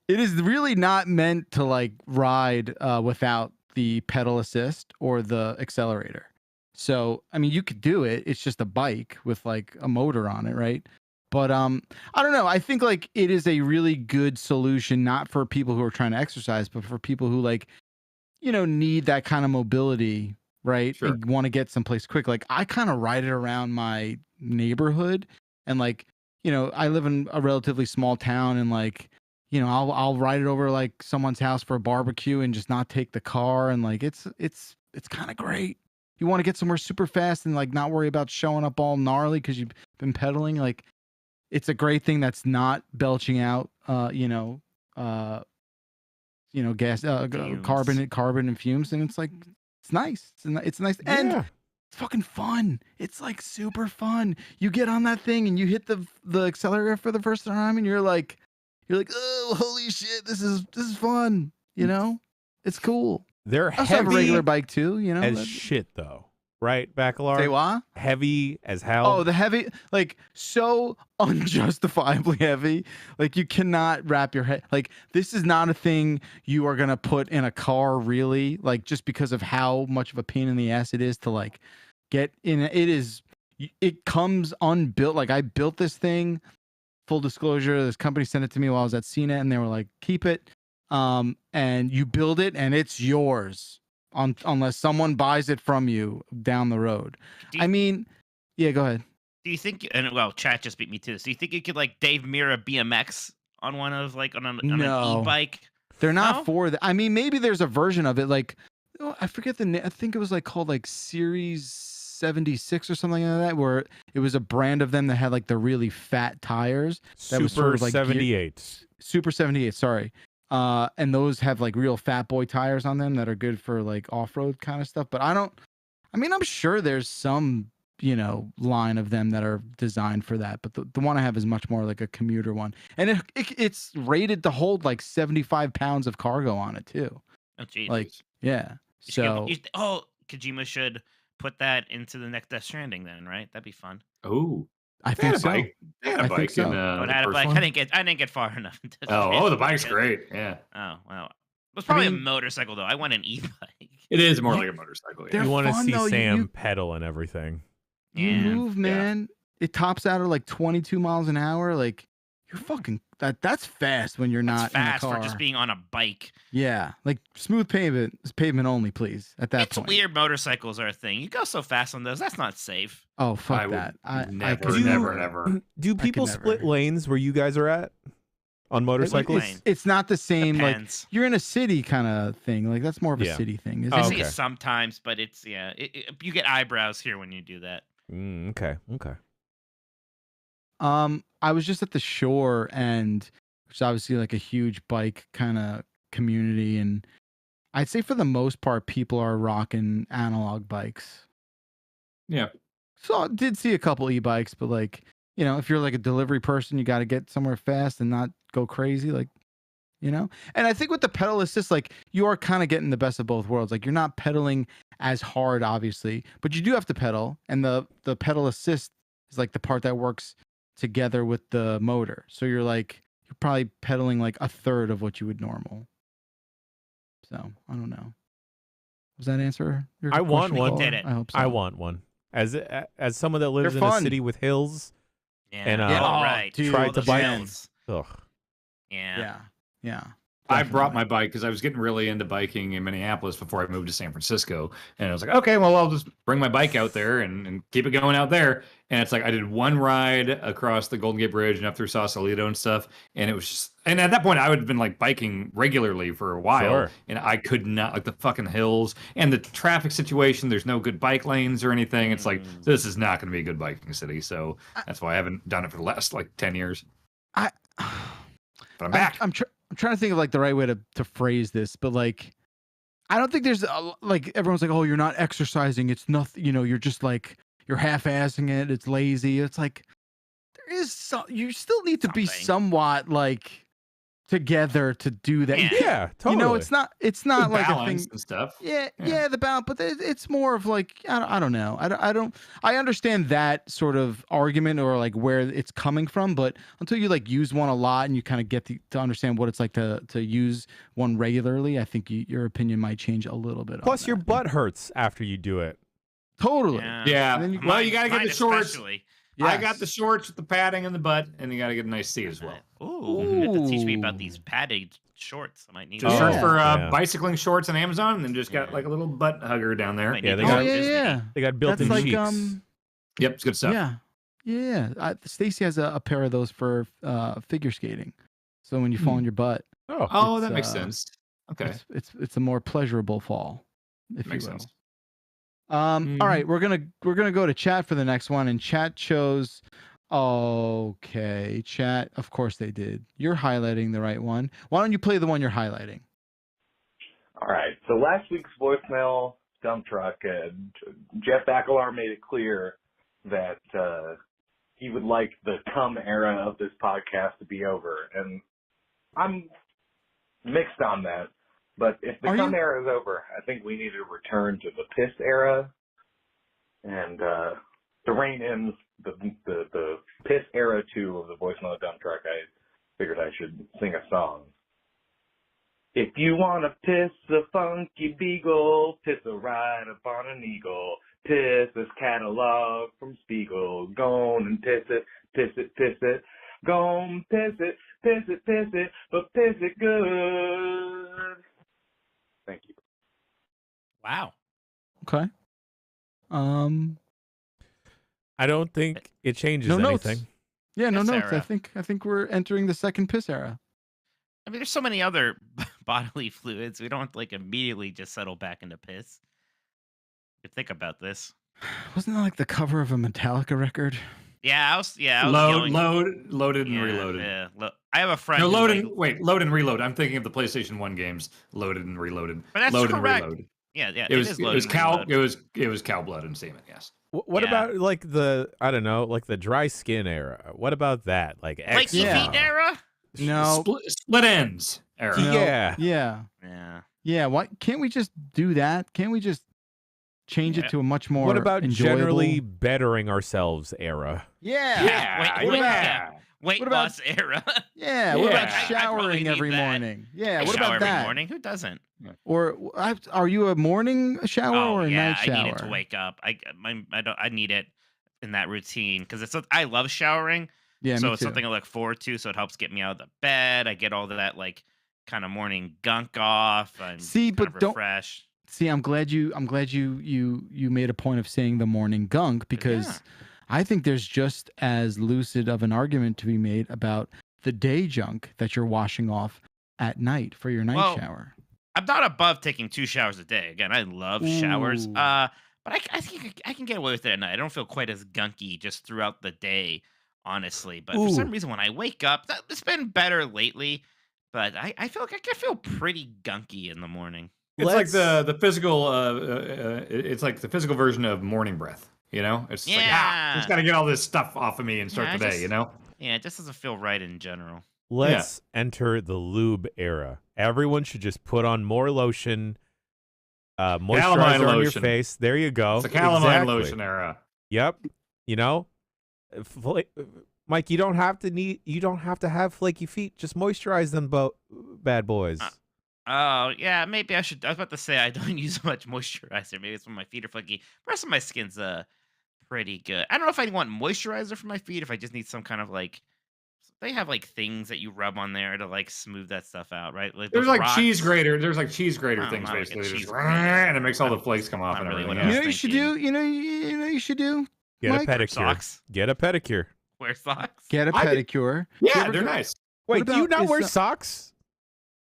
It is really not meant to like ride without the pedal assist or the accelerator. So, I mean, you could do it. It's just a bike with like a motor on it, right? But I don't know. I think like it is a really good solution, not for people who are trying to exercise, but for people who like, need that kind of mobility, right? Sure. And want to get someplace quick. Like I kind of ride it around my neighborhood, and like, I live in a relatively small town, and like, I'll ride it over like someone's house for a barbecue and just not take the car, and like it's kind of great. You want to get somewhere super fast and like not worry about showing up all gnarly because you've been pedaling. Like, it's a great thing that's not belching out, gas, carbon and fumes, and it's like it's nice. It's nice, and it's fucking fun. It's like super fun. You get on that thing and you hit the accelerator for the first time, and you're like, oh, holy shit, this is fun. It's cool. They're I also have a heavy regular bike too, as shit though. right, Bacalar? Say what? Heavy as hell. Oh, the heavy, like so unjustifiably heavy. Like you cannot wrap your head. Like this is not a thing you are gonna put in a car, really. Like just because of how much of a pain in the ass it is to like get in. It is. It comes unbuilt. Like I built this thing. Full disclosure, this company sent it to me while I was at Cena, and they were like, "Keep it." And you build it, and it's yours. Unless someone buys it from you down the road. I mean, yeah, go ahead. Do you think? And well, chat just beat me to this. Do you think you could like Dave Mirra BMX on one of like on an e-bike? They're not for that. I mean, maybe there's a version of it. Like, I forget the name. I think it was like called like Series 76 or something like that, where it was a brand of them that had like the really fat tires. That was sort of like 78. Super 78. Sorry. And those have like real fat boy tires on them that are good for like off-road kind of stuff. But I'm sure there's some, line of them that are designed for that. But the one I have is much more like a commuter one. And it's rated to hold like 75 pounds of cargo on it too. Oh, geez. Like, yeah. Kojima should put that into the next Death Stranding then, right? That'd be fun. Oh. I think so. They had a bike in a bike. I didn't get far enough. The bike's great. Yeah. Oh wow. It was probably a motorcycle though. I want an e-bike. It is more like a motorcycle. Yeah. You want to see Sam pedal and everything. You move, man. Yeah. It tops out at like 22 miles an hour. Like you're fucking that's fast when you're not fast in a car. For just being on a bike. Yeah, like smooth pavement only, please. At that point, it's weird. Motorcycles are a thing. You go so fast on those. That's not safe. Oh fuck that! Never. Do people split lanes where you guys are at on motorcycles? It's not the same. Depends. Like you're in a city kind of thing. Like that's more of a city thing. Isn't I it? see it sometimes, but it's you get eyebrows here when you do that. Okay. I was just at the shore, and which is obviously like a huge bike kind of community, and I'd say for the most part, people are rocking analog bikes. Yeah. So I did see a couple e-bikes, but like, if you're like a delivery person, you got to get somewhere fast and not go crazy, like, And I think with the pedal assist, like you are kind of getting the best of both worlds. Like you're not pedaling as hard, obviously, but you do have to pedal, and the pedal assist is like the part that works together with the motor. So you're probably pedaling like a third of what you would normal. So I don't know. Does that answer your question? Want one. Did it. I hope so. I want one. As someone that lives in a city with hills, and right, tried to buy them. Ugh. Yeah. I brought my bike because I was getting really into biking in Minneapolis before I moved to San Francisco. And I was like, okay, well, I'll just bring my bike out there and keep it going out there. And it's like I did one ride across the Golden Gate Bridge and up through Sausalito and stuff. And it was just, and at that point, I would have been like biking regularly for a while. Sure. And I could not, like the fucking hills and the traffic situation. There's no good bike lanes or anything. It's like, this is not going to be a good biking city. So that's why I haven't done it for the last like 10 years. But I'm back. I'm trying to think of like the right way to phrase this, but like, I don't think there's like everyone's like, oh, you're not exercising. It's nothing. You're just like you're half-assing it. It's lazy. It's like there is you still need to be somewhat like together to do that. Yeah, totally. It's not like a thing and stuff. Yeah, the balance, but it's more of like I don't know. I understand that sort of argument or like where it's coming from, but until you like use one a lot and you kind of get to understand what it's like to use one regularly, I think your opinion might change a little bit. Plus, your butt hurts after you do it. Totally. Yeah. You got to get the shorts. Especially. Yes. I got the shorts with the padding in the butt, and you got to get a nice seat as well. Ooh, you have to teach me about these padded shorts. I might need. Just search for bicycling shorts on Amazon, and then just got like a little butt hugger down there. They got built-in cheeks. Yep, it's good stuff. Yeah. Stacy has a pair of those for figure skating. So when you fall on your butt, that makes sense. Okay, it's a more pleasurable fall, if makes you will. Sense. All right, we're gonna go to chat for the next one, and chat chose. Okay, chat. Of course they did. You're highlighting the right one. Why don't you play the one you're highlighting? All right. So last week's voicemail dump truck, Jeff Bacalar made it clear that he would like the cum era of this podcast to be over, and I'm mixed on that. But if the cum era is over, I think we need to return to the piss era. And to rein in the piss era 2 of the voicemail dump truck, I figured I should sing a song. If you want to piss a funky beagle, piss a ride upon an eagle. Piss this catalog from Spiegel. Go on and piss it, piss it, piss it. Go on, piss it, piss it, piss it, but piss it good. Thank you. Wow. Okay. I don't think it changes No notes. anything. Yeah, no Piss notes. era. I think we're entering the second piss era. I mean, there's so many other bodily fluids. We don't like immediately just settle back into piss. You think about this. Wasn't that like the cover of a Metallica record? Yeah, I was Loaded and yeah, reloaded. Yeah, I have a friend. No, who, load like, and wait, load and reload. I'm thinking of the PlayStation 1 games, loaded and reloaded. But that's load correct. and reload. Yeah, It was is it load was and cow reload. it was cow blood and semen. Yes. What Yeah. about like the I don't know, like the dry skin era? What about that? Like Flaky eczema? feet era? No. Split ends era. No. Yeah. Yeah. Yeah. Yeah. Why can't we just do that? Can't we just change it to a much more What about enjoyable... generally bettering ourselves era? Yeah. Weight what about- loss era. Yeah. What about I probably showering need every that. morning? Yeah. I What shower about every that? morning. Who doesn't? Or are you a morning shower or a yeah, night shower? I need it to wake up. I need it in that routine because I love showering. Yeah, so me it's too. something I look forward to. So it helps get me out of the bed. I get all of that like kind of morning gunk off. I'm See, kind but of don't- refreshed. See, I'm glad you made a point of saying the morning gunk because Yeah. I think there's just as lucid of an argument to be made about the day junk that you're washing off at night for your night Well, shower. I'm not above taking 2 showers a day. Again, I love showers. Ooh. But I think I can get away with it at night. I don't feel quite as gunky just throughout the day, honestly. But for some Ooh. reason, when I wake up, it's been better lately. But I feel like I can feel pretty gunky in the morning. It's like the physical. It's like the physical version of morning breath. You know, it's just like just got to get all this stuff off of me and start the day. You know. Yeah, it just doesn't feel right in general. Let's enter the lube era. Everyone should just put on more lotion, moisturizer on your face. There you go. It's the calamine lotion era. Yep. You know, Mike, you don't have to have flaky feet. Just moisturize them, bad boys. Oh, yeah, maybe I should. I was about to say I don't use much moisturizer. Maybe it's when my feet are flaky. The rest of my skin's pretty good. I don't know if I want moisturizer for my feet, if I just need some kind of like, they have like things that you rub on there to like smooth that stuff out, right? Like There's those like rocks. cheese grater. There's like cheese grater Oh, things not like a basically, cheese just, grater. and it makes all the flakes come off Not and really everything. what I You know was what you should thinking. do? You know you should do? Get a Mike? pedicure. Socks? Get a pedicure. Wear socks? Get a pedicure. Yeah, they're nice. Wait, do you about- not is wear the- socks?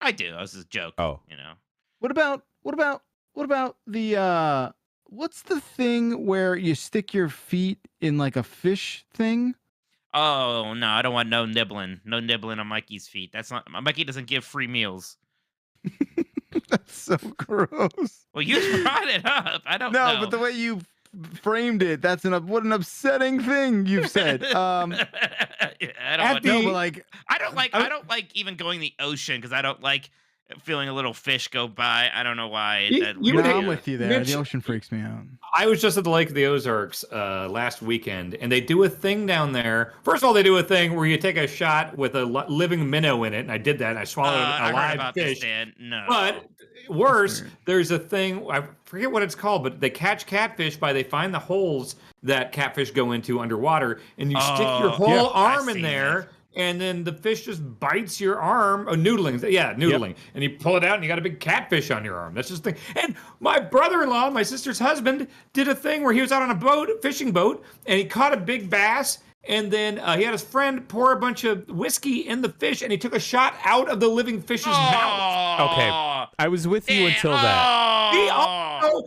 I do. That was just a joke. Oh. You know. What about the what's the thing where you stick your feet in like a fish thing? Oh no, I don't want no nibbling. No nibbling on Mikey's feet. That's not. Mikey doesn't give free meals. That's so gross. Well, you brought it up. I don't know. No, but the way you framed it, what an upsetting thing you've said. Yeah, I don't want No, but like I don't like even going the ocean because I don't like feeling a little fish go by. I don't know why. I'm with you there. Mitch, The ocean freaks me out. I was just at the Lake of the Ozarks last weekend, and they do a thing down there. First of all, they do a thing where you take a shot with a living minnow in it, and I did that, and I swallowed I a heard live about fish. this, Dan. No. But worse, there's a thing, I forget what it's called, but they catch catfish by they find the holes that catfish go into underwater, and you stick your whole arm in there. And then the fish just bites your arm. Oh, noodling. Yeah, noodling. Yep. And you pull it out and you got a big catfish on your arm. That's just the thing. And my brother-in-law, my sister's husband, did a thing where he was out on a boat, fishing boat, and he caught a big bass. And then he had his friend pour a bunch of whiskey in the fish, and he took a shot out of the living fish's mouth. Okay, I was with you until that.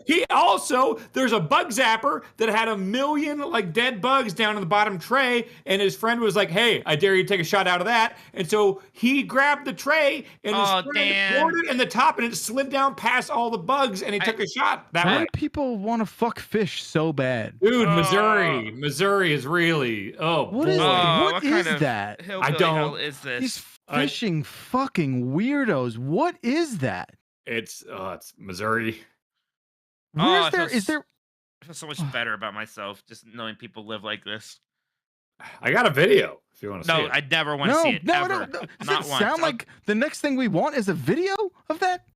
He also, there's a bug zapper that had 1 million like dead bugs down in the bottom tray, and his friend was like, "Hey, I dare you to take a shot out of that." And so he grabbed the tray and his friend poured it in the top, and it slid down past all the bugs, and he took a shot that Why way. do people want to fuck fish so bad? Dude, Missouri is really what is that? I don't. Is this? These fishing fucking weirdos. What is that? It's Missouri. Is there I feel so much better about myself just knowing people live like this. I got a video if you want to see No, it. I never want to see it. No, ever. no. Does Not it once. sound like the next thing we want is a video of that?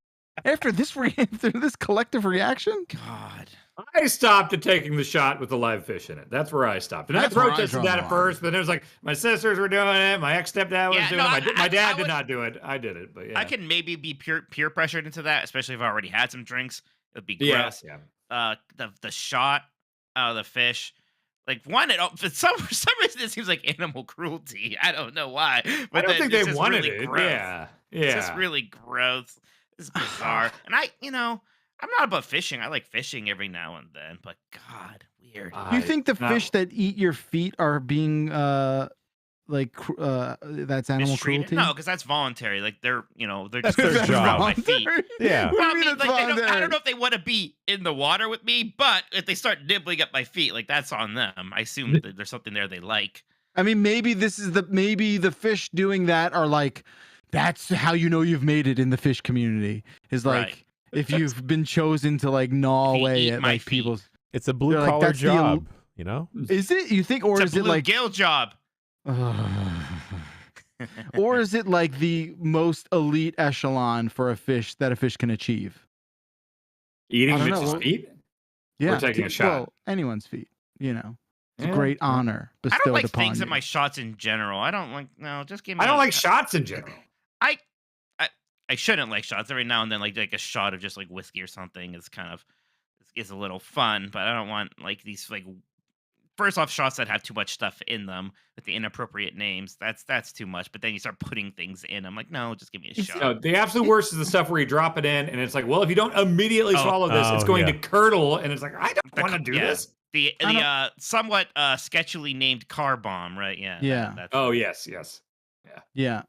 After this after this collective reaction? God. I stopped at taking the shot with the live fish in it. That's where I stopped. And I That's where I protested draw that the at first, but then it was like my sisters were doing it, my ex-stepdad was doing it, my dad did not do it. I did it, but yeah. I can maybe be peer pressured into that, especially if I already had some drinks. It would be gross. Yeah. The shot out of the fish. Like for some reason it seems like animal cruelty. I don't know why. But I don't think they wanted really it. Gross. Yeah. It's just really gross. It's bizarre. And I'm not about fishing. I like fishing every now and then, but God, weird. You think the fish that eat your feet are being that's animal mistreated? cruelty? No, because that's voluntary. Like they're That's just their job. my feet. Yeah. Well, I What do you mean, mean like, I don't voluntary? know if they want to be in the water with me, but if they start nibbling at my feet, like that's on them. I assume that there's something there they like. I mean, maybe the fish doing that are like, that's how you know you've made it in the fish community. Is like Right. if you've been chosen to like gnaw If you away eat at my like feet. people's. It's a blue They're like, collar that's the job, you know? Is it? You think, or It's is a it like, bluegill job. or is it like the most elite echelon for a fish that a fish can achieve? Eating I don't Mitch's know. feet? Yeah, Or taking a shot? Well, anyone's feet. It's a Yeah. great honor I bestowed don't like upon things you. in my shots in general. I don't like just give me. I don't like shots in general. I shouldn't like shots. Every now and then, like a shot of just like whiskey or something is kind of is a little fun. But I don't want like these like first off shots that have too much stuff in them with the inappropriate names. That's too much. But then you start putting things in. I'm like, no, just give me a shot. No, the absolute worst is the stuff where you drop it in and it's like, well, if you don't immediately swallow this, it's going to curdle, and it's like, I don't want to do this. The somewhat sketchily named car bomb, right? Yeah. Yeah. Oh yes. Yeah.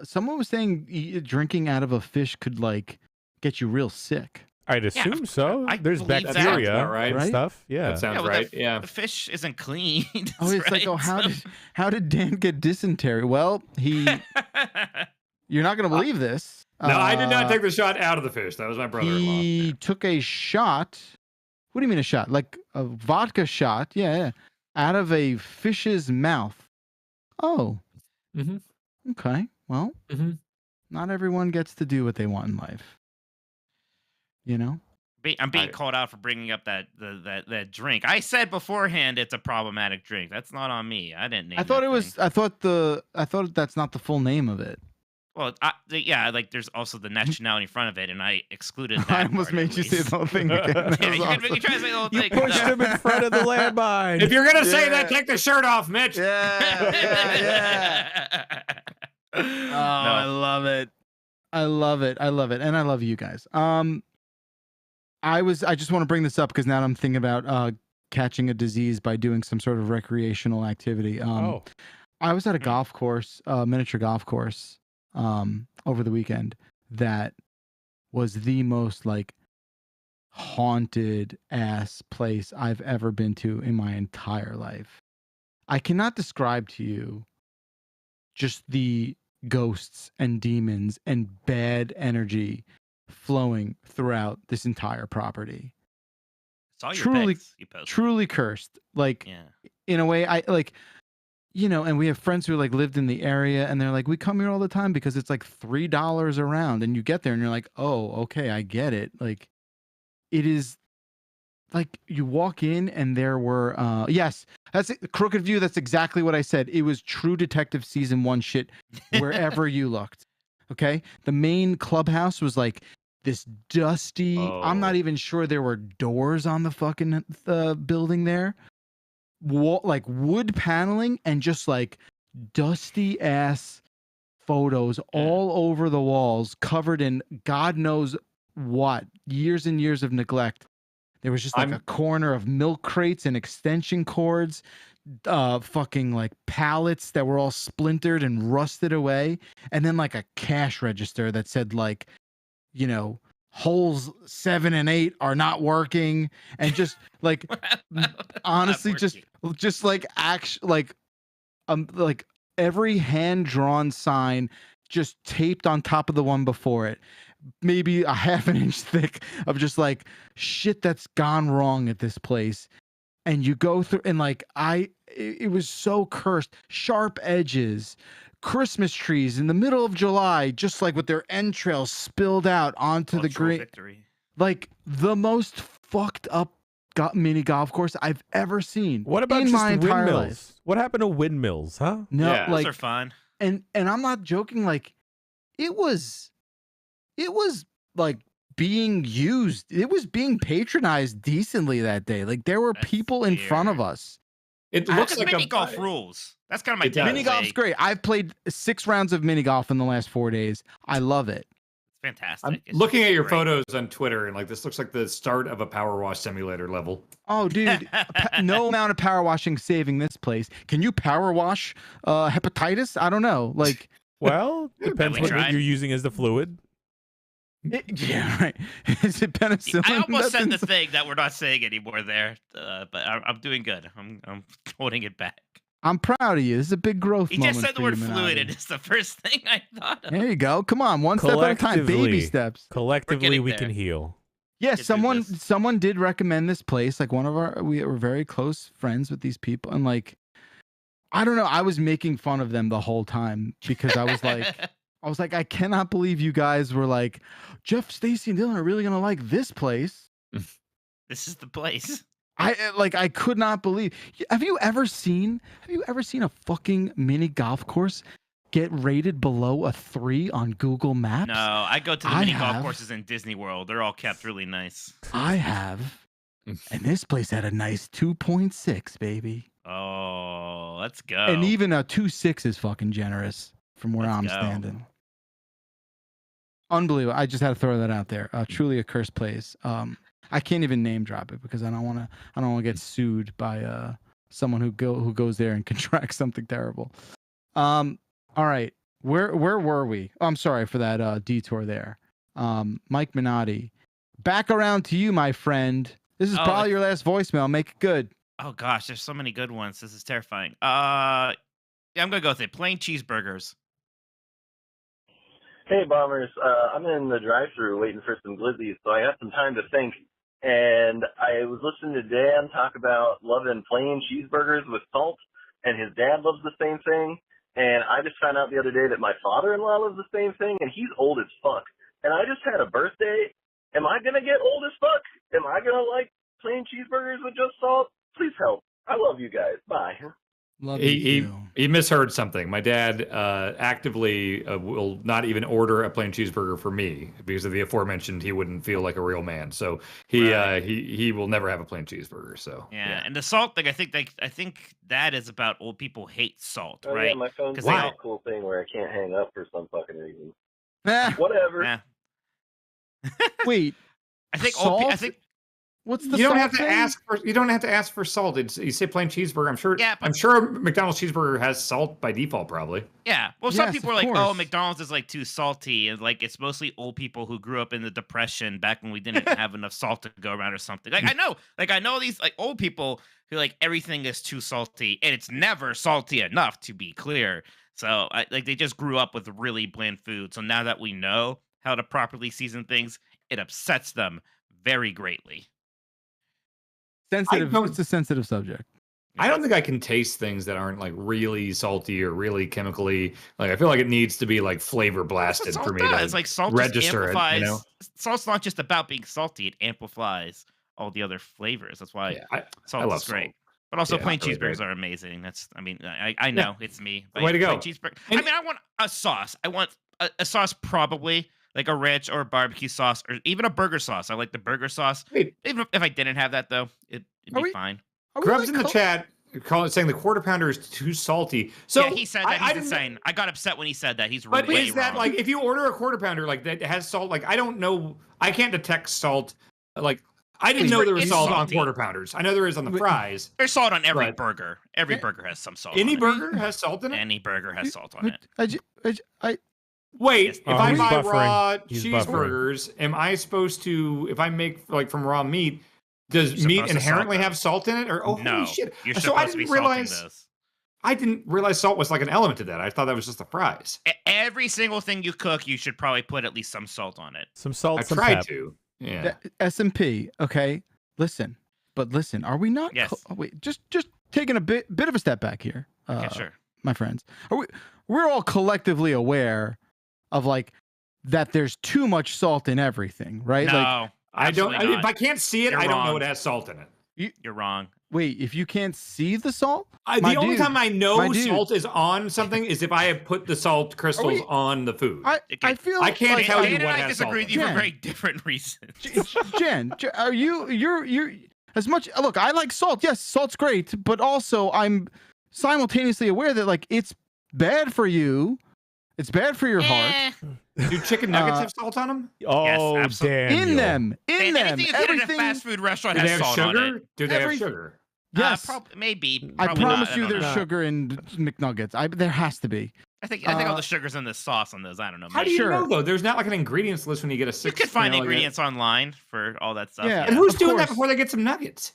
Someone was saying drinking out of a fish could like get you real sick. I'd assume so. I There's believe that. bacteria That's about right. and stuff. Yeah. That sounds well, right. Yeah. The fish isn't clean. Oh, it's like, how did Dan get dysentery? Well, you're not gonna believe this. No, I did not take the shot out of the fish. That was my brother-in-law. He took a shot. What do you mean a shot? Like a vodka shot? Yeah. Out of a fish's mouth. Oh. Mm-hmm. Okay. Well, not everyone gets to do what they want in life. I'm being called out for bringing up that drink. I said beforehand it's a problematic drink. That's not on me. I didn't name. I thought that it was. thing. I thought that's not the full name of it. Well, like there's also the nationality in front of it, and I excluded that. I almost part, made at you say least. the whole thing again. That Yeah, was you awesome. try to say the whole You thing. pushed him in front of the landmine. If you're gonna say that, take the shirt off, Mitch. Yeah. Oh, I love it. I love it. And I love you guys. I just want to bring this up because now I'm thinking about catching a disease by doing some sort of recreational activity. I was at a golf course, miniature golf course, over the weekend that was the most like haunted ass place I've ever been to in my entire life. I cannot describe to you just the ghosts and demons and bad energy flowing throughout this entire property. Saw your Truly, pics you posted. truly cursed. Like, in a way, I like, and we have friends who like lived in the area, and they're like, we come here all the time because it's like $3 a round, and you get there, and you're like, oh, okay, I get it. Like, it is. Like you walk in and there were yes, that's it. Crooked View. That's exactly what I said. It was True Detective season 1 shit wherever you looked. Okay, the main clubhouse was like this dusty. I'm not even sure there were doors on the fucking building there. Like wood paneling and just like dusty ass photos all over the walls, covered in God knows what, years and years of neglect. There was just like a corner of milk crates and extension cords, fucking like pallets that were all splintered and rusted away. And then like a cash register that said like, holes 7 and 8 are not working. And just like, honestly, just like every hand drawn sign just taped on top of the one before it. maybe a half an inch thick of just like shit that's gone wrong at this place. And you go through and like it was so cursed. Sharp edges, Christmas trees in the middle of July, just like with their entrails spilled out onto the green. Like the most fucked up mini golf course I've ever seen. What about in just my entire windmills? life. What happened to windmills, huh? No, Yeah, like those are fun. And I'm not joking. Like it was like being used. It was being patronized decently that day. Like there were people in front of us. It looks like mini golf rules. That's kind of my take. Mini golf's great. I've played 6 rounds of mini golf in the last 4 days. I love it. It's fantastic. I'm looking at your photos on Twitter, and like this looks like the start of a power wash simulator level. Oh, dude, no amount of power washing saving this place. Can you power wash hepatitis? I don't know. Like, well, depends what you're using as the fluid. Yeah, right. Is it penicillin? I almost said the thing that we're not saying anymore there, but I'm doing good. I'm holding it back. I'm proud of you. This is a big growth moment. He just said the word you, fluid, and it's the first thing I thought of. There you go. Come on, one step at a time. Baby steps. Collectively, we can heal. Yeah, someone did recommend this place. Like we were very close friends with these people, and like, I don't know. I was making fun of them the whole time because I was like, I cannot believe you guys were like, Jeff, Stacy, and Dylan are really gonna like this place. This is the place. I could not believe. Have you ever seen a fucking mini golf course get rated below a 3 on Google Maps? No, I go to the mini golf courses in Disney World. They're all kept really nice. I have. And this place had a nice 2.6, baby. Oh, let's go. And even a 2.6 is fucking generous from where I'm standing. Unbelievable. I just had to throw that out there. Truly a cursed place. I can't even name drop it because I don't want to get sued by someone who goes there and contracts something terrible. All right. Where were we? Oh, I'm sorry for that detour there. Mike Minotti. Back around to you, my friend. This is probably your last voicemail. Make it good. Oh gosh, there's so many good ones. This is terrifying. Yeah, I'm gonna go with it. Plain cheeseburgers. Hey, Bombers. I'm in the drive-thru waiting for some glizzies, so I have some time to think. And I was listening to Dan talk about loving plain cheeseburgers with salt, and his dad loves the same thing. And I just found out the other day that my father-in-law loves the same thing, and he's old as fuck. And I just had a birthday. Am I going to get old as fuck? Am I going to like plain cheeseburgers with just salt? Please help. I love you guys. Bye. He misheard something. My dad actively will not even order a plain cheeseburger for me because of the aforementioned. He wouldn't feel like a real man, so he will never have a plain cheeseburger. So yeah. And the salt thing, I think that is about old people hate salt, right? Yeah, my phone's got a cool thing where I can't hang up for some fucking reason. Whatever. Wait, I think salt? I think. What's the you don't salt have to thing? ask for you don't have to ask for salt. You say plain cheeseburger. I'm sure. Yeah, I'm sure a McDonald's cheeseburger has salt by default, probably. Yeah. Well, some Yes, people are of like, course. "Oh, McDonald's is like too salty," and like it's mostly old people who grew up in the Depression back when we didn't have enough salt to go around or something. Like I know these like old people who like everything is too salty, and it's never salty enough, to be clear. So like they just grew up with really bland food. So now that we know how to properly season things, it upsets them very greatly. Sensitive. It's a sensitive subject. I don't think I can taste things that aren't like really salty or really chemically. Like I feel like it needs to be like flavor blasted for me to like salt register it. amplifies. You know? Salt's not just about being salty; it amplifies all the other flavors. That's why salt love is great. salt. But also, Yeah, plain really cheeseburgers great. are amazing. I know it's me. But Way to go. plain cheeseburger. I want a sauce. I want a sauce, probably like a ranch or a barbecue sauce, or even a burger sauce. I like the burger sauce. Wait. Even if I didn't have that, though, it'd be fine. Grubs in the chat saying the quarter pounder is too salty. So yeah, he said that. He's insane. I got upset when he said that. He's But really is that wrong. like if you order a quarter pounder like that has salt? Like I don't know. I can't detect salt. Like I didn't know there was salt on quarter pounders. I know there is on the fries. There's salt on every burger. Every burger has some salt. Any on burger it. has salt in it. Any burger has salt on it. Wait, if I he's buy buffering. raw He's cheeseburgers, am I supposed to? If I make like from raw meat, does You're meat supposed to inherently salt have salt in it? Or No, holy shit! you're So I supposed to be didn't salting realize. those. I didn't realize salt was like an element to that. I thought that was just the fries. Every single thing you cook, you should probably put at least some salt on it. Some salt. I some tried pep. to. Yeah. S&P. Okay. Listen. Are we not? Yes. Wait. Just taking a bit of a step back here. Okay, sure. My friends. We're all collectively aware of like that. There's too much salt in everything, right? No. Like, I don't. Absolutely If not. I can't see it, You're I don't know wrong. it has salt in it. You're wrong. Wait, if you can't see the salt? The only time I know my dude. salt is on something is if I have put the salt crystals on the food. I feel I can't like, tell you Dan and what I has disagree salt with you for Jen. very different reasons. Jen, are you're as much look, I like salt. Yes, salt's great, but also I'm simultaneously aware that like it's bad for you. It's bad for your heart. Do chicken nuggets have salt on them? Oh, absolutely. Daniel. In them. And anything you get at a fast food restaurant Do they has have salt on sugar? it. Do they have sugar? Yes. Maybe. I Probably promise not. you I don't there's know. sugar in McNuggets. There has to be. I think all the sugar's in the sauce on those. I don't know. How do you know though? There's not like an ingredients list when you get a six. You can find like ingredients online for all that stuff. Yeah, And who's of doing that course. before they get some nuggets?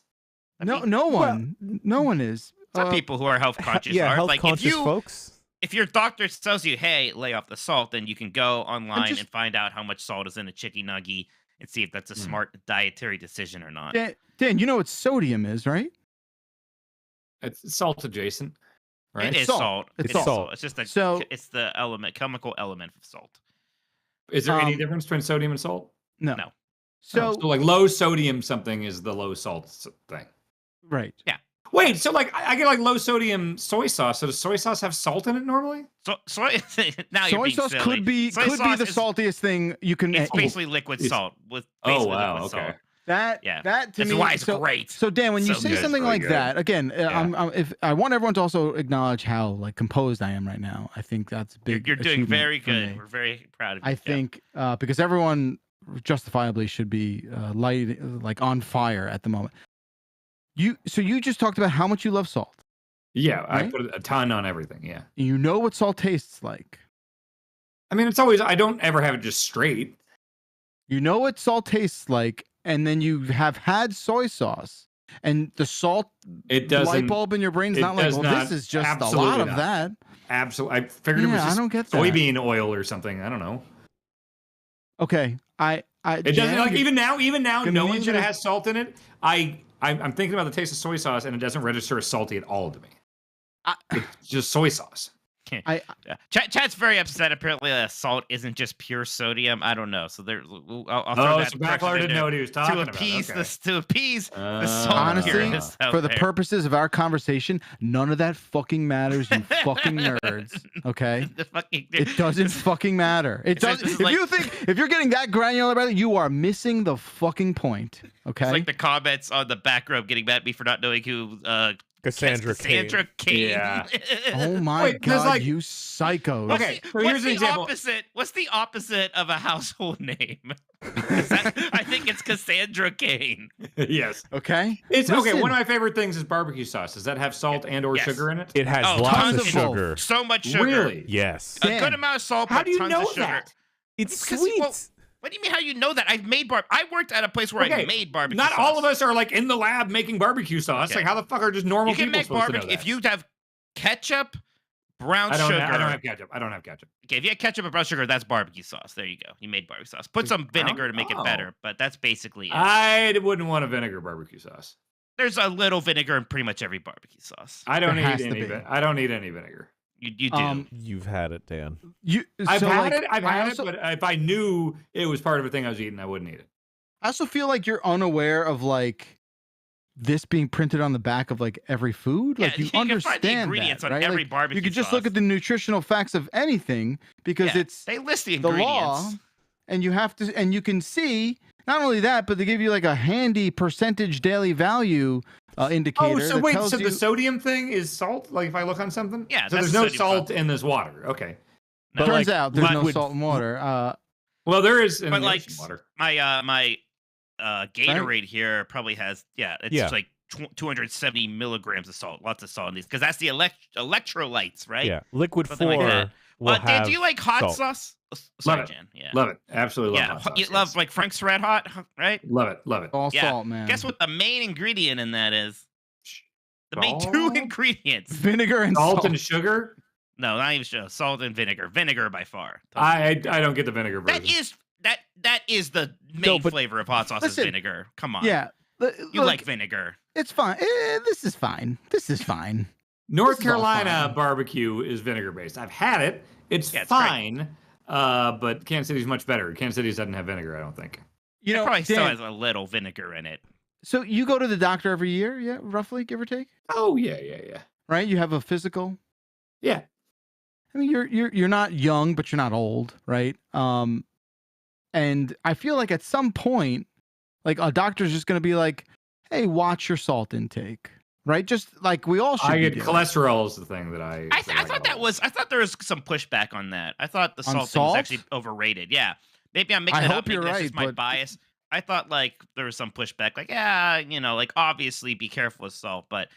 No one. No one is. Some people who are health conscious Yeah, are health like conscious folks. if your doctor tells you, "Hey, lay off the salt," then you can go online just- and find out how much salt is in a chicken nugget and see if that's a smart dietary decision or not. Dan, you know what sodium is, right? It's salt adjacent, right? It is salt. salt. It's It is salt. It's just it's the chemical element of salt. Is there any difference between sodium and salt? No. No. So like low sodium something is the low salt thing. right. Yeah. Wait, so like I get like low sodium soy sauce. So does soy sauce have salt in it normally? So soy now you're Soy being sauce silly. could be Soy sauce the is- saltiest thing you can. It's basically liquid salt with basically liquid salt. That Yeah. that to That's me why it's so, great. So Dan, when you So say good. something Really like good. that, again, if I want everyone to also acknowledge how like composed I am right now. I think that's a big. You're doing achievement very for good. me. We're very proud of you. I think because everyone justifiably should be like on fire at the moment. You just talked about how much you love salt. Yeah, I Right? put a ton on everything. Yeah. You know what salt tastes like. I mean, it's always I don't ever have it just straight. You know what salt tastes like, and then you have had soy sauce, and the salt It doesn't. light bulb in your brain's it not like, does well, not- this is just a absolutely lot of not. that. Absolutely, I figured it was Yeah, I just don't get that. soybean oil or something. I don't know. Okay, It doesn't Jan, like you- even now, gonna knowing need you that it to- has salt in it. I'm thinking about the taste of soy sauce, and it doesn't register as salty at all to me. It's just soy sauce. I Chad's very upset. Apparently, salt isn't just pure sodium. I don't know. So there, I'll throw that so correction Backlar in didn't there know what he was talking to about. appease Okay. the salt honestly, purists out for the there. purposes of our conversation, none of that fucking matters, you fucking nerds. Okay, The fucking- it doesn't fucking matter. It It's like- doesn't. this is If like- you think if you're getting that granular about it, you are missing the fucking point. Okay. It's like the comments on the back row getting mad at me for not knowing who Cassandra Kane. Yeah. Oh my Wait, 'cause, god, like- you psychos. Okay, so What's here's an the example. opposite? What's the opposite of a household name? I think it's Cassandra Kane. Yes. Okay. It's okay. Listen. One of my favorite things is barbecue sauce. Does that have salt and or Yes. sugar in it? It has Oh, lots tons of of both. sugar. So much sugar. Really? Yes. A Dan, good amount of salt, How but do you tons know of sugar. that? It's 'cause, sweet. well, what do you mean how you know that? I've made I worked at a place where I made barbecue Not sauce. all of us are like in the lab making barbecue sauce. Okay. Like, how the fuck are just normal You can people make supposed to know barbecue that? if you have ketchup, brown I don't sugar. have ketchup. I don't have ketchup. Okay, if you have ketchup and brown sugar, that's barbecue sauce. There you go. You made barbecue sauce. Put some vinegar to make it Oh. better, but that's basically it. I wouldn't want a vinegar barbecue sauce. There's a little vinegar in pretty much every barbecue sauce. I don't There has need to any. be. I don't need any vinegar. You do. You've had it, Dan. I've so, had like, it. I've I had also- it. But if I knew it was part of a thing I was eating, I wouldn't eat it. I also feel like you're unaware of like this being printed on the back of like every food. Yeah, Like you you can find the understand ingredients that, on right? every Like, barbecue you could just sauce. look at the nutritional facts of anything because Yeah, it's they list the the ingredients. law, and you have to, and you can see not only that, but they give you like a handy percentage daily value indicator. Oh, so that wait. tells So you, the sodium thing is salt? Like if I look on something? Yeah, So that's there's no sodium salt in this water. Okay. No, turns like, out there's no liquid- salt and water. Well, there is in but the like ocean water. my Gatorade here probably has it's Yeah. like 270 milligrams of salt, lots of salt in these because that's the electrolytes, right? Yeah. Liquid Something like 4 that. will Dan, have do you like hot salt. sauce? Sorry, Love it. Jan. Yeah. Love it. Absolutely love Yeah, hot sauce, you yes. love like Frank's Red Hot, right? Love it. Love it. all Yeah. salt, man. Guess what the main ingredient in that is? The main two ingredients: vinegar and salt salt and sugar. No, not even sugar. Salt and vinegar. Vinegar by far. I don't get the vinegar version. That is the main flavor of hot sauce is vinegar. Come on. Yeah. You like vinegar. It's fine. This is fine. This is fine. North Carolina barbecue is vinegar based. I've had it. It's fine. But Kansas City's much better. Kansas City doesn't have vinegar, I don't think. It probably still has a little vinegar in it. So you go to the doctor every year, yeah, roughly, give or take? Oh yeah. Right? You have a physical? Yeah. I mean, you're not young, but you're not old, right? And I feel like at some point, like a doctor's just going to be like, "Hey, watch your salt intake," right? Just like we all should. I get cholesterol is the thing that I thought there was some pushback on that. I thought the salt thing was actually overrated. Yeah, maybe I'm making it up. Maybe that's just my bias. I thought like there was some pushback, like like obviously be careful with salt, but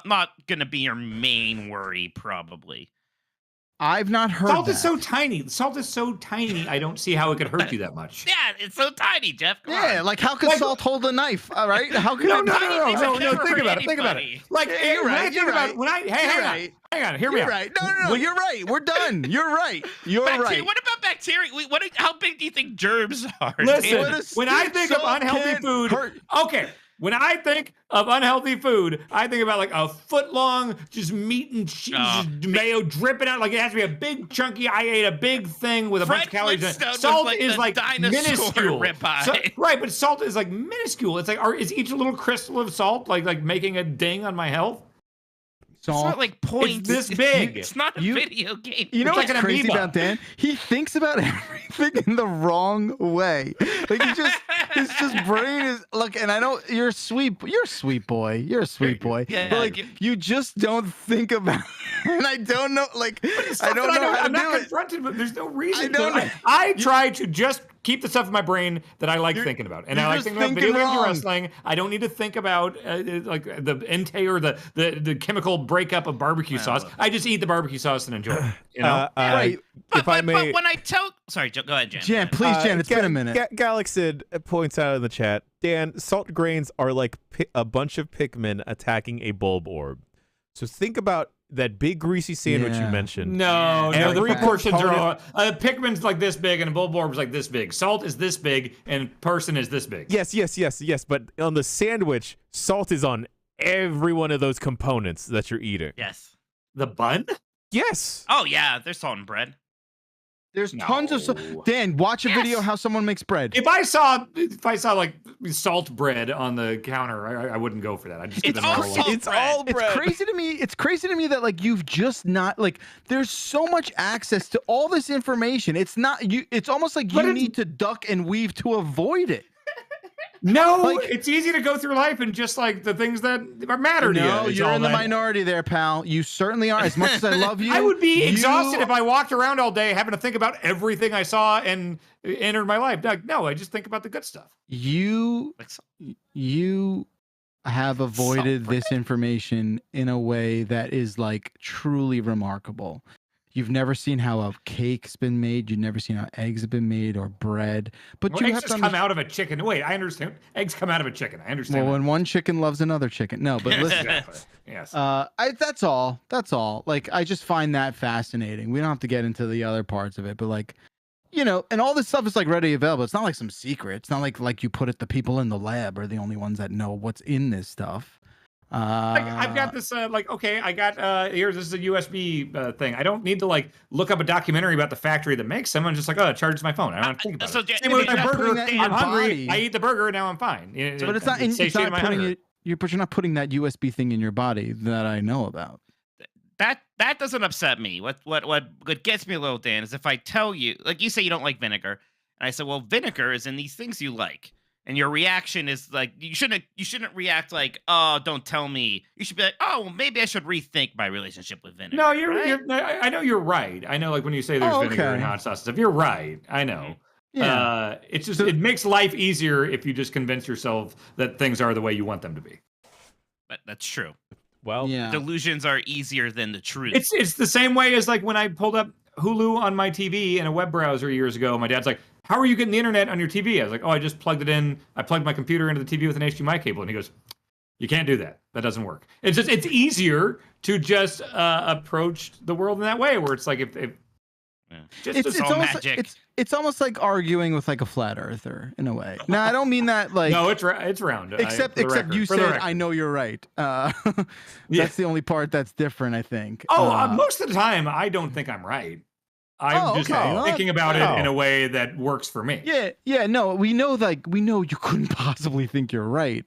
not gonna be your main worry probably. I've not heard salt is so tiny. Salt is so tiny. I don't see how it could hurt you that much. Yeah, it's so tiny, Jeff. Come on. Like how could salt hold a knife? All right, how could no. Think about it. Like you're right. Hang on. Hear me out. Right. No. You're right. We're done. You're right. You're right. What about bacteria? How big do you think germs are? Listen, when I think of unhealthy food, okay. When I think of unhealthy food, I think about like a foot long, just meat and cheese, mayo dripping out. Like it has to be a big chunky. I ate a big thing with a bunch of calories. Salt is like minuscule. Right, but salt is like minuscule. It's like, is each little crystal of salt like making a ding on my health? It's not like points. It's this big. It's not a video game. You know what's crazy about Dan? He thinks about everything in the wrong way. Like his brain is and I know you're a sweet boy. You're a sweet boy. Yeah, but like you just don't think about it. And I don't know, I don't know how to I'm not confronted, but there's no reason I try to just keep the stuff in my brain that I like thinking about. And I like thinking about video games and wrestling. I don't need to think about like the intake or the chemical breakup of barbecue sauce. I just eat the barbecue sauce and enjoy it. You know? Right. If I may, but when I tell, sorry, go ahead, Jan. Jan, please, Jan. It's been a minute. Galaxid points out in the chat, Dan, salt grains are like a bunch of Pikmin attacking a bulb orb. So think about that big greasy sandwich you mentioned. No, the proportions are all. Pikmin's like this big and a bulb orb is like this big. Salt is this big and person is this big. Yes. But on the sandwich, salt is on every one of those components that you're eating. Yes. The bun? Yes. Oh yeah, there's salt in bread. There's tons of salt. Dan, watch a video how someone makes bread. If I saw like salt bread on the counter, I wouldn't go for that. I just it's all bread. It's crazy to me. It's crazy to me that like you've just not like there's so much access to all this information. It's not you. It's almost like you need to duck and weave to avoid it. No, it's easy to go through life and just like the things that matter to you. No, you're in the minority there, pal. You certainly are. As much as I love you, I would be exhausted if I walked around all day having to think about everything I saw and entered my life. No, I just think about the good stuff. You have avoided this information in a way that is like truly remarkable. You've never seen how a cake's been made. You've never seen how eggs have been made or bread. But you eggs have to come out of a chicken. Wait, I understand. Eggs come out of a chicken. I understand. Well, when one chicken loves another chicken. No, but listen. Exactly. Yes. That's all. That's all. Like, I just find that fascinating. We don't have to get into the other parts of it, but like, and all this stuff is like readily available. It's not like some secret. It's not like you put it. The people in the lab are the only ones that know what's in this stuff. I've got this I got this is a USB thing. I don't need to like look up a documentary about the factory that makes them. I'm just like, it charges my phone. I don't think about it. Same with my burger. I'm hungry. I eat the burger and now I'm fine. But it's not putting it. But you're not putting that USB thing in your body that I know about. That doesn't upset me. What gets me a little, Dan, is if I tell you, like you say you don't like vinegar, and I say, well, vinegar is in these things you like. And your reaction is like you shouldn't react like, oh, don't tell me. You should be like, oh, well, maybe I should rethink my relationship with vinegar. No, I know you're right. I know, like when you say there's vinegar in hot sauce stuff, you're right. I know. Yeah. It's just it makes life easier if you just convince yourself that things are the way you want them to be. But that's true. Well, delusions are easier than the truth. It's the same way as like when I pulled up Hulu on my TV in a web browser years ago. My dad's like, how are you getting the internet on your TV? I was like, I just plugged it in. I plugged my computer into the TV with an HDMI cable. And he goes, You can't do that. That doesn't work. It's easier to just approach the world in that way, where it's like if it's almost magic. It's almost like arguing with like a flat earther in a way. Now I don't mean that like no, it's round. Except you said I know you're right. That's the only part that's different, I think. Most of the time I don't think I'm right. I'm just thinking about it in a way that works for me. Yeah. No, we know you couldn't possibly think you're right.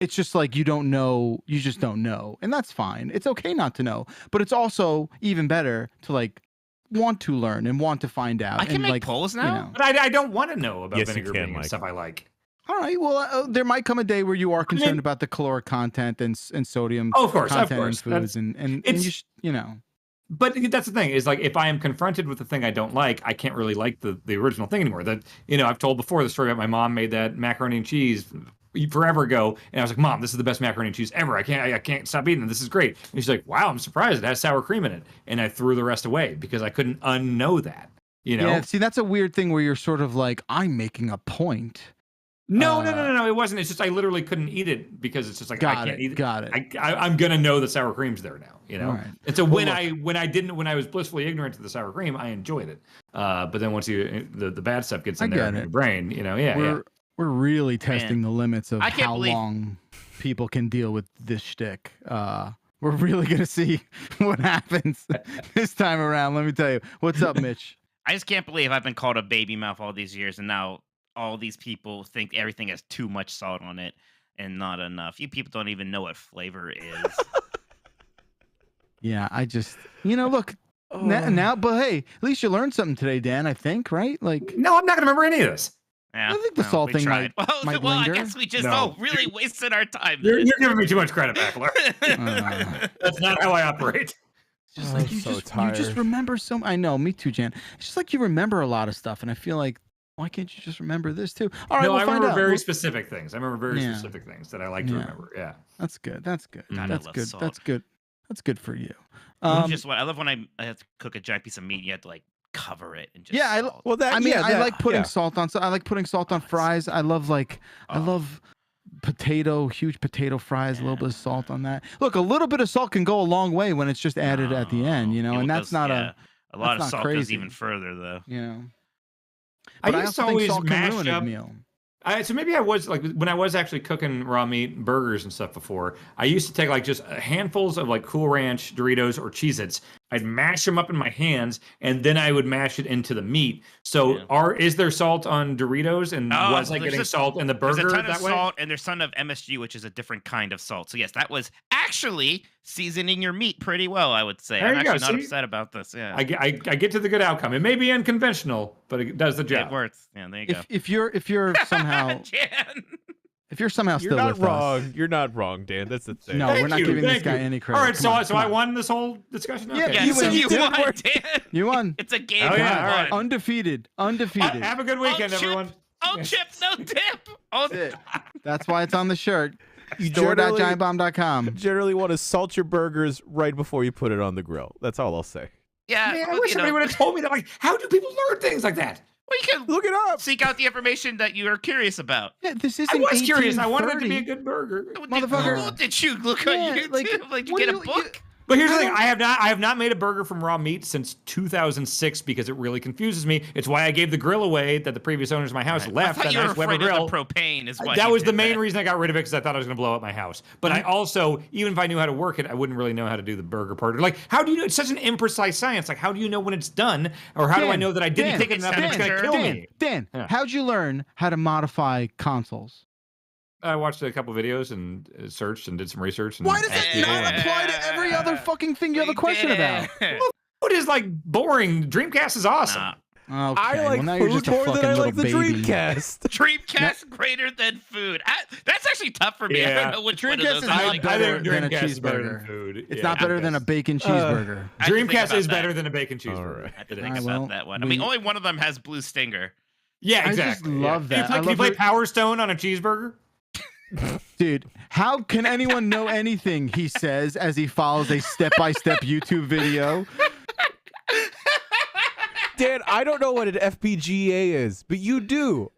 It's just like you don't know. You just don't know, and that's fine. It's okay not to know, but it's also even better to like want to learn and want to find out. I can make polls now, you know. But I don't want to know about vinegar being and stuff I like. All right. Well, there might come a day where you are concerned about the caloric content and sodium content in foods, and you know. But that's the thing is like if I am confronted with the thing I don't like, I can't really like the original thing anymore. That I've told before the story about my mom made that macaroni and cheese forever ago, and I was like, Mom, this is the best macaroni and cheese ever. I can't stop eating it. This is great. And she's like, wow, I'm surprised it has sour cream in it. And I threw the rest away because I couldn't unknow that. Yeah, see, that's a weird thing where you're sort of like, I'm making a point. No, it wasn't. It's just I literally couldn't eat it because it's just like I can't eat it. Got it. I'm gonna know the sour cream's there now, Right. And so when I was blissfully ignorant to the sour cream, I enjoyed it. But then once the bad stuff gets in there in your brain, We're really testing the limits of how long people can deal with this shtick. We're really gonna see what happens this time around. Let me tell you. What's up, Mitch? I just can't believe I've been called a baby mouth all these years, and now all these people think everything has too much salt on it and not enough. You people don't even know what flavor is. Yeah, I just, look, now, but hey, at least you learned something today, Dan, I think, right? Like, no, I'm not going to remember any of this. Yeah, I think the salt thing might linger. I guess we just really wasted our time. You're giving me too much credit, Backler. That's not how I operate. Just like you just remember I know, me too, Jan. It's just like you remember a lot of stuff, and I feel like, why can't you just remember this too? All right, I remember very specific things. I remember very specific things that I like to remember. Yeah, that's good. That's good. That's good. Salt. That's good. That's good for you. I love when I have to cook a giant piece of meat. You have to like cover it and just I like putting salt on. So I like putting salt on fries. I love huge potato fries. A little bit of salt on that. Look, a little bit of salt can go a long way when it's just added at the end. And that's not a lot of salt goes even further though. But I used to always mash up. Meal. So maybe I was like when I was actually cooking raw meat burgers and stuff before, I used to take like just handfuls of like Cool Ranch, Doritos, or Cheez-Its. I'd mash them up in my hands, and then I would mash it into the meat. So is there salt on Doritos, and was I getting salt in the burger there's a ton that of way? Salt, and there's some of MSG, which is a different kind of salt. So yes, that was actually seasoning your meat pretty well, I would say. I'm actually not upset about this. Yeah, I get to the good outcome. It may be unconventional, but it does the job. It works. Yeah, there you go. If you're somehow if you're somehow still not with wrong. us, You're not wrong, Dan. That's the thing. No, we're not giving this guy any credit. All right, so I won this whole discussion. Yeah, okay. you won, Dan. You won. It's a game. Oh, yeah, all right. Undefeated. Have a good weekend, everyone. Chip, no dip. That's why it's on the shirt. You Store.giantbomb.com. Generally want to salt your burgers right before you put it on the grill. That's all I'll say. Yeah, man, I wish somebody would have told me that. Like, how do people learn things like that? Well, you can look it up. Seek out the information that you are curious about. Yeah, this isn't. I was curious. I wanted it to be a good burger, motherfucker. Did you look on YouTube? Like you get a book? But here's the thing: I have not made a burger from raw meat since 2006 because it really confuses me. It's why I gave the grill away that the previous owners of my house left. I thought you were afraid grill. of the propane. Is why that was the main reason I got rid of it because I thought I was going to blow up my house. But I also, even if I knew how to work it, I wouldn't really know how to do the burger part. Like, how do you know? It's such an imprecise science. Like, how do you know when it's done, or how do I know that I didn't think enough and it's going to kill me? Dan, how'd you learn how to modify consoles? I watched a couple videos and searched and did some research. And why does it not apply to every other fucking thing you have a question about? What is like boring? Dreamcast is awesome. Nah. Okay, I like food more than I like the Dreamcast. Dreamcast greater than food. That's actually tough for me. Yeah. I don't know which one of Dreamcast those is I like. better than a Dreamcast better than cheeseburger. food. It's not better than a bacon cheeseburger. Dreamcast is better than a bacon cheeseburger. I have to think about that one. I mean, only one of them has blue stinger. Yeah, exactly. I just love that. Can you play Power Stone on a cheeseburger? Dude, how can anyone know anything, he says as he follows a step-by-step YouTube video? Dan, I don't know what an FPGA is, but you do.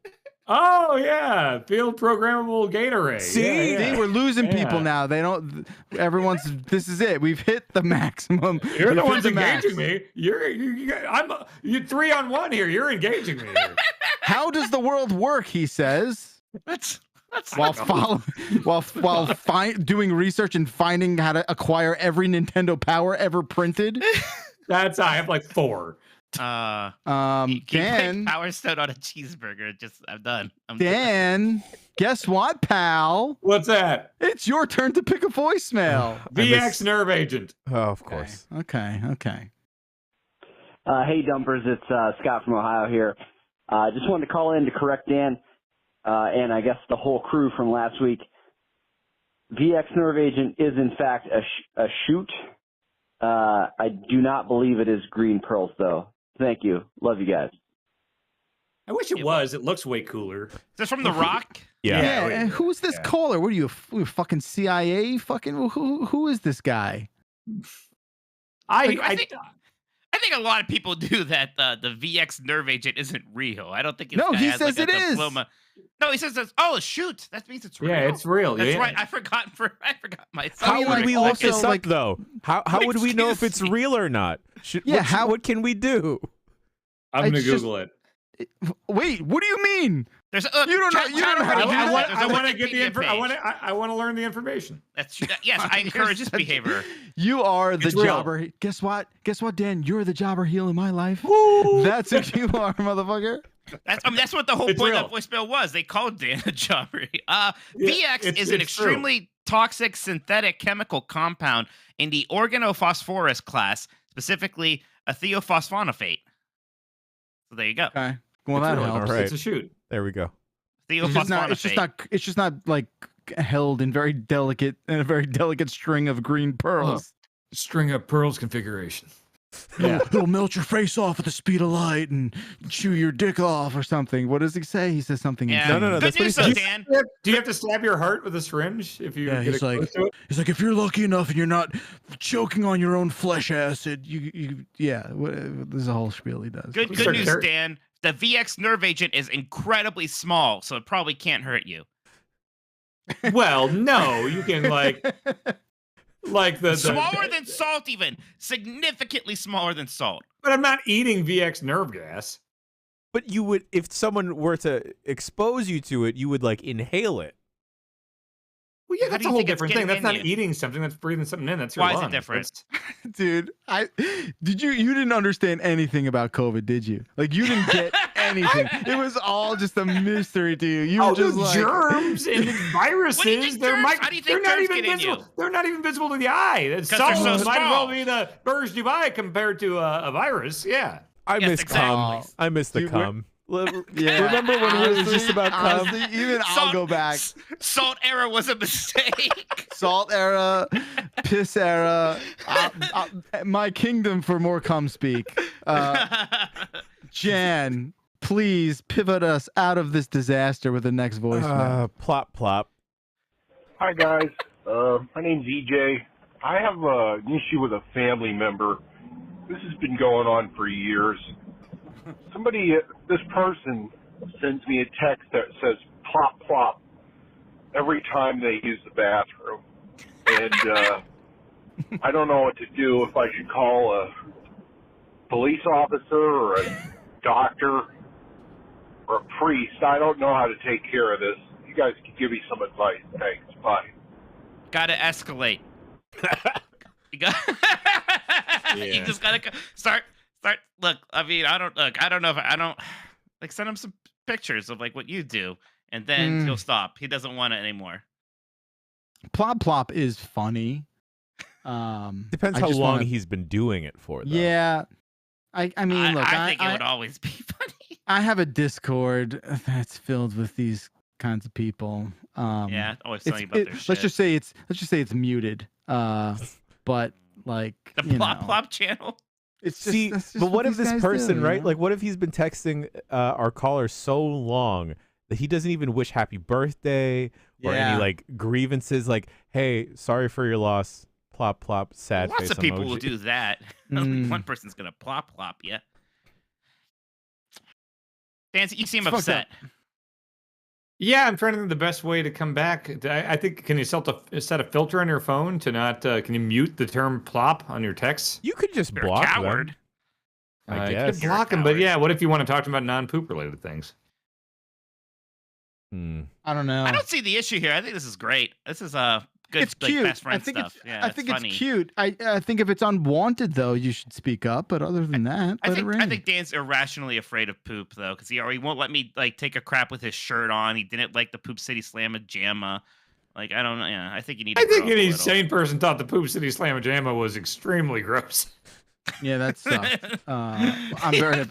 Oh yeah, field programmable gate array. See, they were losing people now. They don't. Everyone's. This is it. We've hit the maximum. You're We've the hit ones max. engaging me. You're 3-on-1 here. You're engaging me. Here. How does the world work? He says. That's while doing research and finding how to acquire every Nintendo Power ever printed. I have like 4. Can Dan, Power Stone on a cheeseburger. I'm done. Dan, guess what, pal? What's that? It's your turn to pick a voicemail. VX Nerve Agent. Oh, of course. Okay. Hey, Dumpers. It's Scott from Ohio here. Just wanted to call in to correct Dan and I guess the whole crew from last week. VX Nerve Agent is, in fact, a shoot. I do not believe it is green pearls, though. Thank you. Love you guys. I wish it was. It looks way cooler. Is this from The Rock? Yeah. And who's this caller? What are you, fucking CIA? Fucking who is this guy? I think a lot of people do that. The VX Nerve Agent isn't real. I don't think. No, he has says like it is. Diploma. No, he says that's. Oh, shoot! That means it's real. Yeah, it's real. That's yeah. right. I forgot myself. How would we look this up, though? How would we know if it's real or not? What can we do? I'm gonna Google it. Wait, what do you mean? There's you don't know. You don't know how to do that. I want to get the information. I want to learn the information. That's yes. I encourage this behavior. You are the jobber. Guess what? Dan? You're the jobber heel in my life. Woo! That's who you are, motherfucker. That's what the whole point of voicemail was. They called Dan a jobber. VX is an extremely toxic synthetic chemical compound in the organophosphorus class, specifically a thiophosphonaphate. So there you go. Okay. Well, that helps. Right. It's a shoot. There we go. Thiophosphonaphate. It's just not like held in a very delicate string of green pearls. String of pearls configuration. Yeah. It'll melt your face off at the speed of light and chew your dick off or something. What does he say? He says something. Yeah. No. That's what he says. Dan. Do you have to stab your heart with a syringe if you? He's like, if you're lucky enough and you're not choking on your own flesh acid, there's a whole spiel he does. Good news, Dan. The VX Nerve Agent is incredibly small, so it probably can't hurt you. Well, no, you can like the smaller than salt, even significantly smaller than salt. But I'm not eating VX nerve gas. But you would, if someone were to expose you to it, you would like inhale it. Well, yeah, that's a whole different thing. That's not eating something. That's breathing something in. That's your lungs. Why is it different? Dude, you didn't understand anything about COVID, did you? Like, you didn't get anything. It was all just a mystery to you. You were just like germs and viruses. They're not even visible. They're not even visible to the eye. It's so might as well be the Burj Dubai compared to a virus. Yeah. I miss cum. I miss the cum. Yeah. Remember when it was just about cum? Even I'll go back. Salt era was a mistake. Salt era, piss era. My kingdom for more cum speak. Jan, please pivot us out of this disaster with the next voicemail. Plop. Hi guys, my name's EJ. I have an issue with a family member. This has been going on for years. This person sends me a text that says plop plop every time they use the bathroom. And I don't know what to do, if I should call a police officer or a doctor or a priest. I don't know how to take care of this. You guys can give me some advice. Thanks. Bye. Gotta escalate. You just gotta start. Look, I mean, I don't know if I don't like send him some pictures of like what you do, and then he'll stop. He doesn't want it anymore. Plop is funny. Depends how long he's been doing it for, though. Yeah. I mean, look, I think it would always be funny. I have a Discord that's filled with these kinds of people. Yeah, always telling about their shit. Let's just say it's muted. But like the Plop channel. It's just, but what if this person, right? Like, what if he's been texting our caller so long that he doesn't even wish happy birthday or any like grievances? Like, hey, sorry for your loss. Plop plop. Sad face emoji. Lots of people will do that. One person's gonna plop you. Dan, you seem upset. Yeah, I'm trying to think the best way to come back. I think, can you set a filter on your phone to not, can you mute the term plop on your texts? You could just You're block a coward. them. I You guess. could block them, but yeah, what if you want to talk to them about non-poop related things? I don't know. I don't see the issue here. I think this is great. This is good, It's like, cute. best friend I think stuff. I think it's cute. I think if it's unwanted though, you should speak up. But other than that, I let it rain. think Dan's irrationally afraid of poop though, because he won't let me like take a crap with his shirt on. He didn't like the Poop City Slamma Jamma. Like, I don't know. Yeah, I think you need. I think any sane person thought the Poop City Slamma Jamma was extremely gross. Yeah, that sucked. I'm very.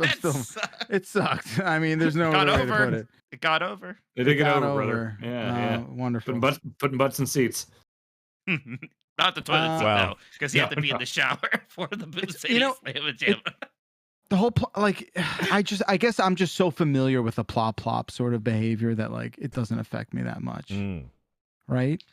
It sucked. I mean, there's no other way to put it. It got over. It did get over, brother. Yeah. Wonderful. Putting butts in seats. Not the toilet seat though, because you have to be in the shower for the Poop City Slamma Jamma. The whole I guess I'm just so familiar with the plop plop sort of behavior that like it doesn't affect me that much, right?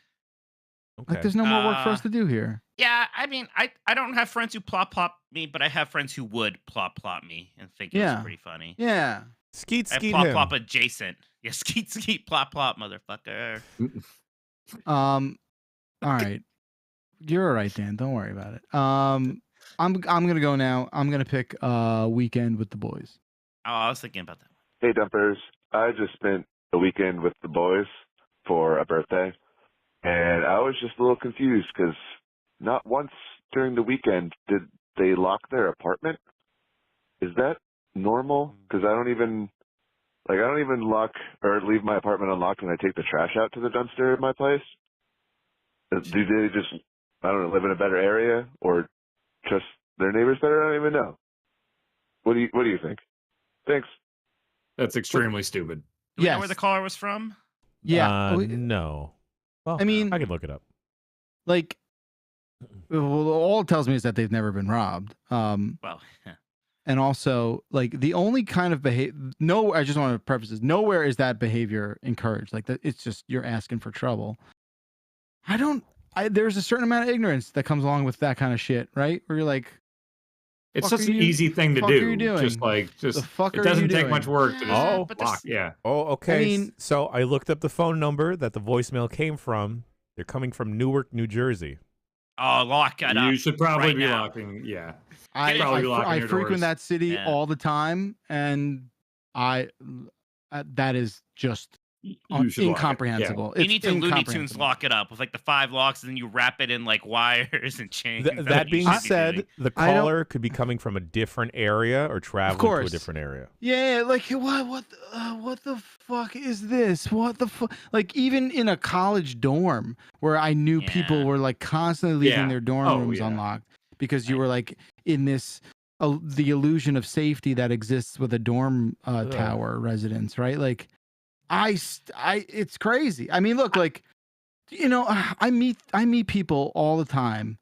Okay. Like there's no more work for us to do here. Yeah, I mean, I don't have friends who plop me, but I have friends who would plop me and think it's pretty funny. Yeah. Skeet plop adjacent. Yeah, skeet plop motherfucker. All right. You're all right, Dan. Don't worry about it. I'm gonna go now. I'm gonna pick Weekend with the Boys. Oh, I was thinking about that. Hey, Dumpers. I just spent a weekend with the boys for a birthday, and I was just a little confused because not once during the weekend did they lock their apartment. Is that normal? Because I don't even lock or leave my apartment unlocked when I take the trash out to the dumpster at my place. Do they just, I don't know, live in a better area or trust their neighbors better? I don't even know. What do you think? Thanks. That's extremely stupid. Do we know where the caller was from? Yeah. No. Well, I mean, I could look it up. Like, well, all it tells me is that they've never been robbed. Well, yeah. And also, like, the only kind of behavior, I just want to preface this, nowhere is that behavior encouraged. Like, it's just, you're asking for trouble. There's a certain amount of ignorance that comes along with that kind of shit, right? Where you're like, it's such an easy thing to do. Just it doesn't take much work to just block. Yeah. Oh, okay. I mean, so I looked up the phone number that the voicemail came from. They're coming from Newark, New Jersey. Oh, lock it up. You should probably right be now. locking. Yeah. I frequent that city all the time, and that is just incomprehensible. You need to Looney Tunes lock it up with like the 5 locks, and then you wrap it in like wires and chains. That being said, the caller could be coming from a different area or traveling to a different area. Yeah, like what the fuck is this? What the fuck? Like even in a college dorm where I knew people were like constantly leaving their dorm rooms unlocked because you were like in this the illusion of safety that exists with a dorm tower residence, right? Like it's crazy. I mean, look, like, you know, I meet people all the time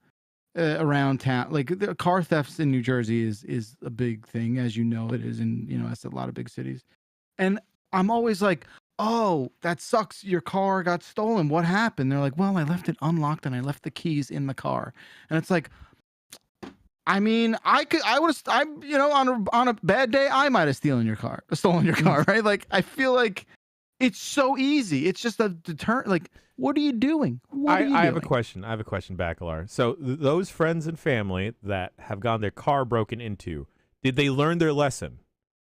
around town. Like the car thefts in New Jersey is a big thing, as you know, it is in, you know, that's a lot of big cities. And I'm always like, oh, that sucks. Your car got stolen. What happened? They're like, well, I left it unlocked and I left the keys in the car. And it's like, I mean, you know, on a bad day, I might have stolen your car, right? Like, I feel like it's so easy. It's just a deterrent. Like, what are you doing? I have a question. Bacalar. So those friends and family that have gotten their car broken into, did they learn their lesson,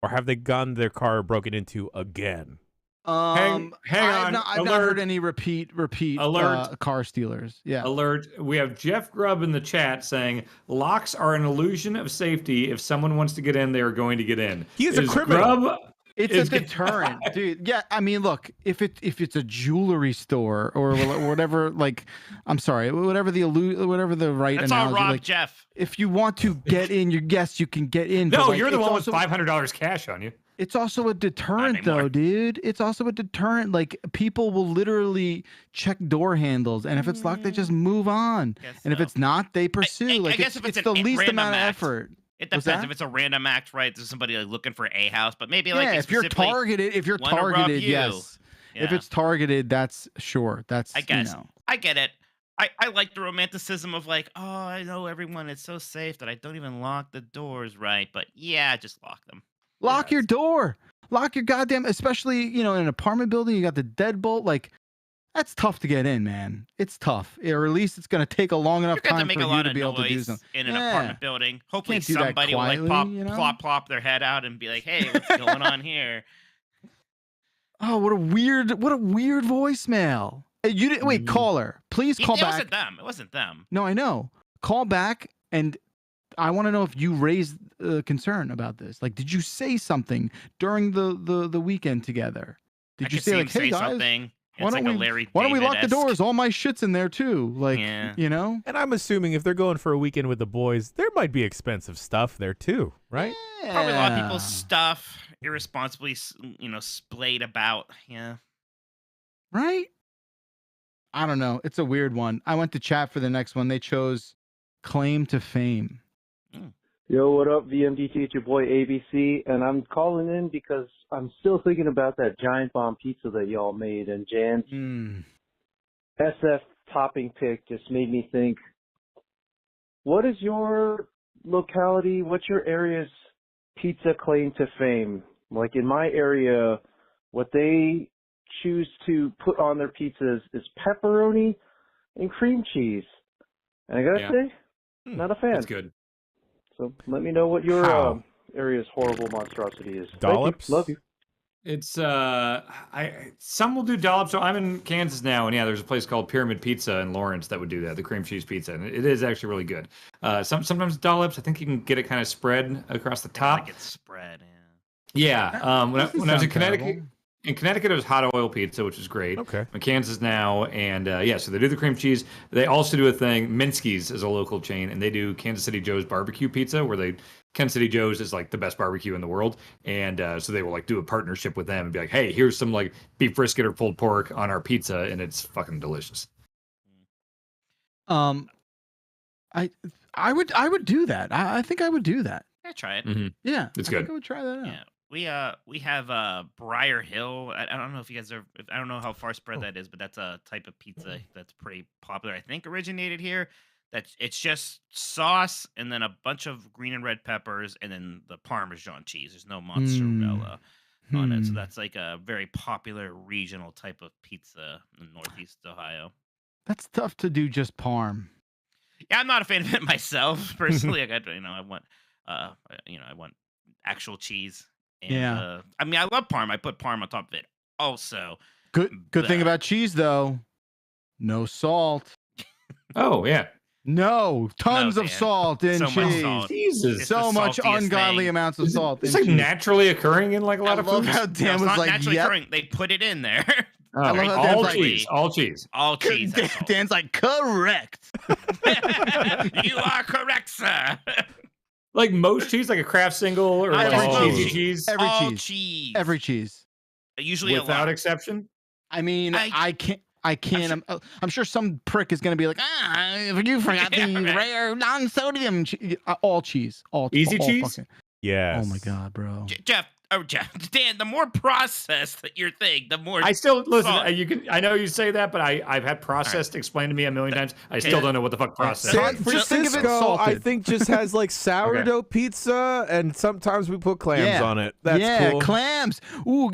or have they gotten their car broken into again? Hang on. I've not heard any repeat alert car stealers. Yeah. Alert. We have Jeff Grubb in the chat saying locks are an illusion of safety. If someone wants to get in, they are going to get in. He is a criminal. It's a deterrent, dude. Yeah, I mean, look, if it's a jewelry store or whatever, like, I'm sorry, whatever the right That's analogy. all Rob, like, Jeff. If you want to get in, you can get in. No, like, you're the one with $500 cash on you. It's also a deterrent, though, dude. It's also a deterrent. Like, people will literally check door handles, and if it's locked, they just move on. And if it's not, they pursue. I guess if it's the least amount of effort. It depends if it's a random act, right? There's somebody like looking for a house, but maybe like if you're targeted, yes. Yeah. If it's targeted, that's sure. That's I guess. You know. I get it. I like the romanticism of like, oh, I know everyone. It's so safe that I don't even lock the doors, right? But yeah, just lock them. Lock your door. Lock your goddamn, especially, in an apartment building, you got the deadbolt. Like, that's tough to get in, man. It's tough. Or at least it's going to take a long enough You're going to time make for a you lot to of be able to do noise something. in an apartment building. Hopefully Can't do that somebody will like quietly, plop their head out and be like, "Hey, what's going on here?" Oh, what a weird voicemail. You didn't wait, caller. Please call back. It wasn't them. No, I know. Call back, and I want to know if you raised concern about this. Like, did you say something during the weekend together? Did you say like, "Hey guys, something? Why don't we lock the doors? All my shit's in there too." Like, And I'm assuming if they're going for a weekend with the boys, there might be expensive stuff there too, right? Yeah. Probably a lot of people's stuff irresponsibly, splayed about. Yeah. Right? I don't know. It's a weird one. I went to chat for the next one. They chose claim to fame. Yo, what up, VMDT? It's your boy ABC, and I'm calling in because I'm still thinking about that giant bomb pizza that y'all made, and Jan's SF topping pick just made me think, what is your locality, what's your area's pizza claim to fame? Like in my area, what they choose to put on their pizzas is pepperoni and cream cheese. And I gotta say, not a fan. That's good. So let me know what your area's horrible monstrosity is. Dollops? Love you. It's some will do dollops. So I'm in Kansas now, and yeah, there's a place called Pyramid Pizza in Lawrence that would do that, the cream cheese pizza, and it is actually really good. Sometimes dollops, I think you can get it kind of spread across the top. Like it's spread. Yeah. When I was in Connecticut. terrible. In Connecticut, it was hot oil pizza, which is great. Okay. In Kansas now, and so they do the cream cheese. They also do a thing. Minsky's is a local chain, and they do Kansas City Joe's barbecue pizza, where Kansas City Joe's is like the best barbecue in the world, and so they will like do a partnership with them and be like, hey, here's some like beef brisket or pulled pork on our pizza, and it's fucking delicious. I would do that. I think I would do that. Yeah, try it. Mm-hmm. Yeah, it's I good. think I would try that out. Yeah. We have Briar Hill. I don't know if you guys are. I don't know how far spread that is, but that's a type of pizza that's pretty popular. I think originated here. It's just sauce and then a bunch of green and red peppers and then the Parmesan cheese. There's no mozzarella on it, so that's like a very popular regional type of pizza in Northeast Ohio. That's tough to do just parm. Yeah, I'm not a fan of it myself personally. I want actual cheese. And, I mean, I love parm. I put parm on top of it. Also, good thing about cheese though, no salt. Oh yeah. No, tons of salt in so cheese. Much salt. Jesus, so much ungodly amounts of salt. It's in like cheese. naturally occurring in like a lot of love foods. how Dan it's was not like, naturally "Yep." occurring. They put it in there. I love how all Dan's cheese, all cheese, all cheese. Dan's like, correct. You are correct, sir. Like most cheese, like a Kraft single or I like love cheesy cheese. cheese. Every all cheese. Every cheese. Usually without exception. I mean, I can't. I'm sure some prick is going to be like, you forgot the rare non-sodium all cheese. Easy cheese? Fucking, yes. Oh my God, bro. Jeff, Dan, the more processed that your thing, the more I still listen. salt. I know you say that, but I've had processed explained to me a million times. I still don't know what the fuck processed San is. Just think of it Francisco, salted. I think, just has like sourdough pizza, and sometimes we put clams on it. That's cool. Clams. Ooh,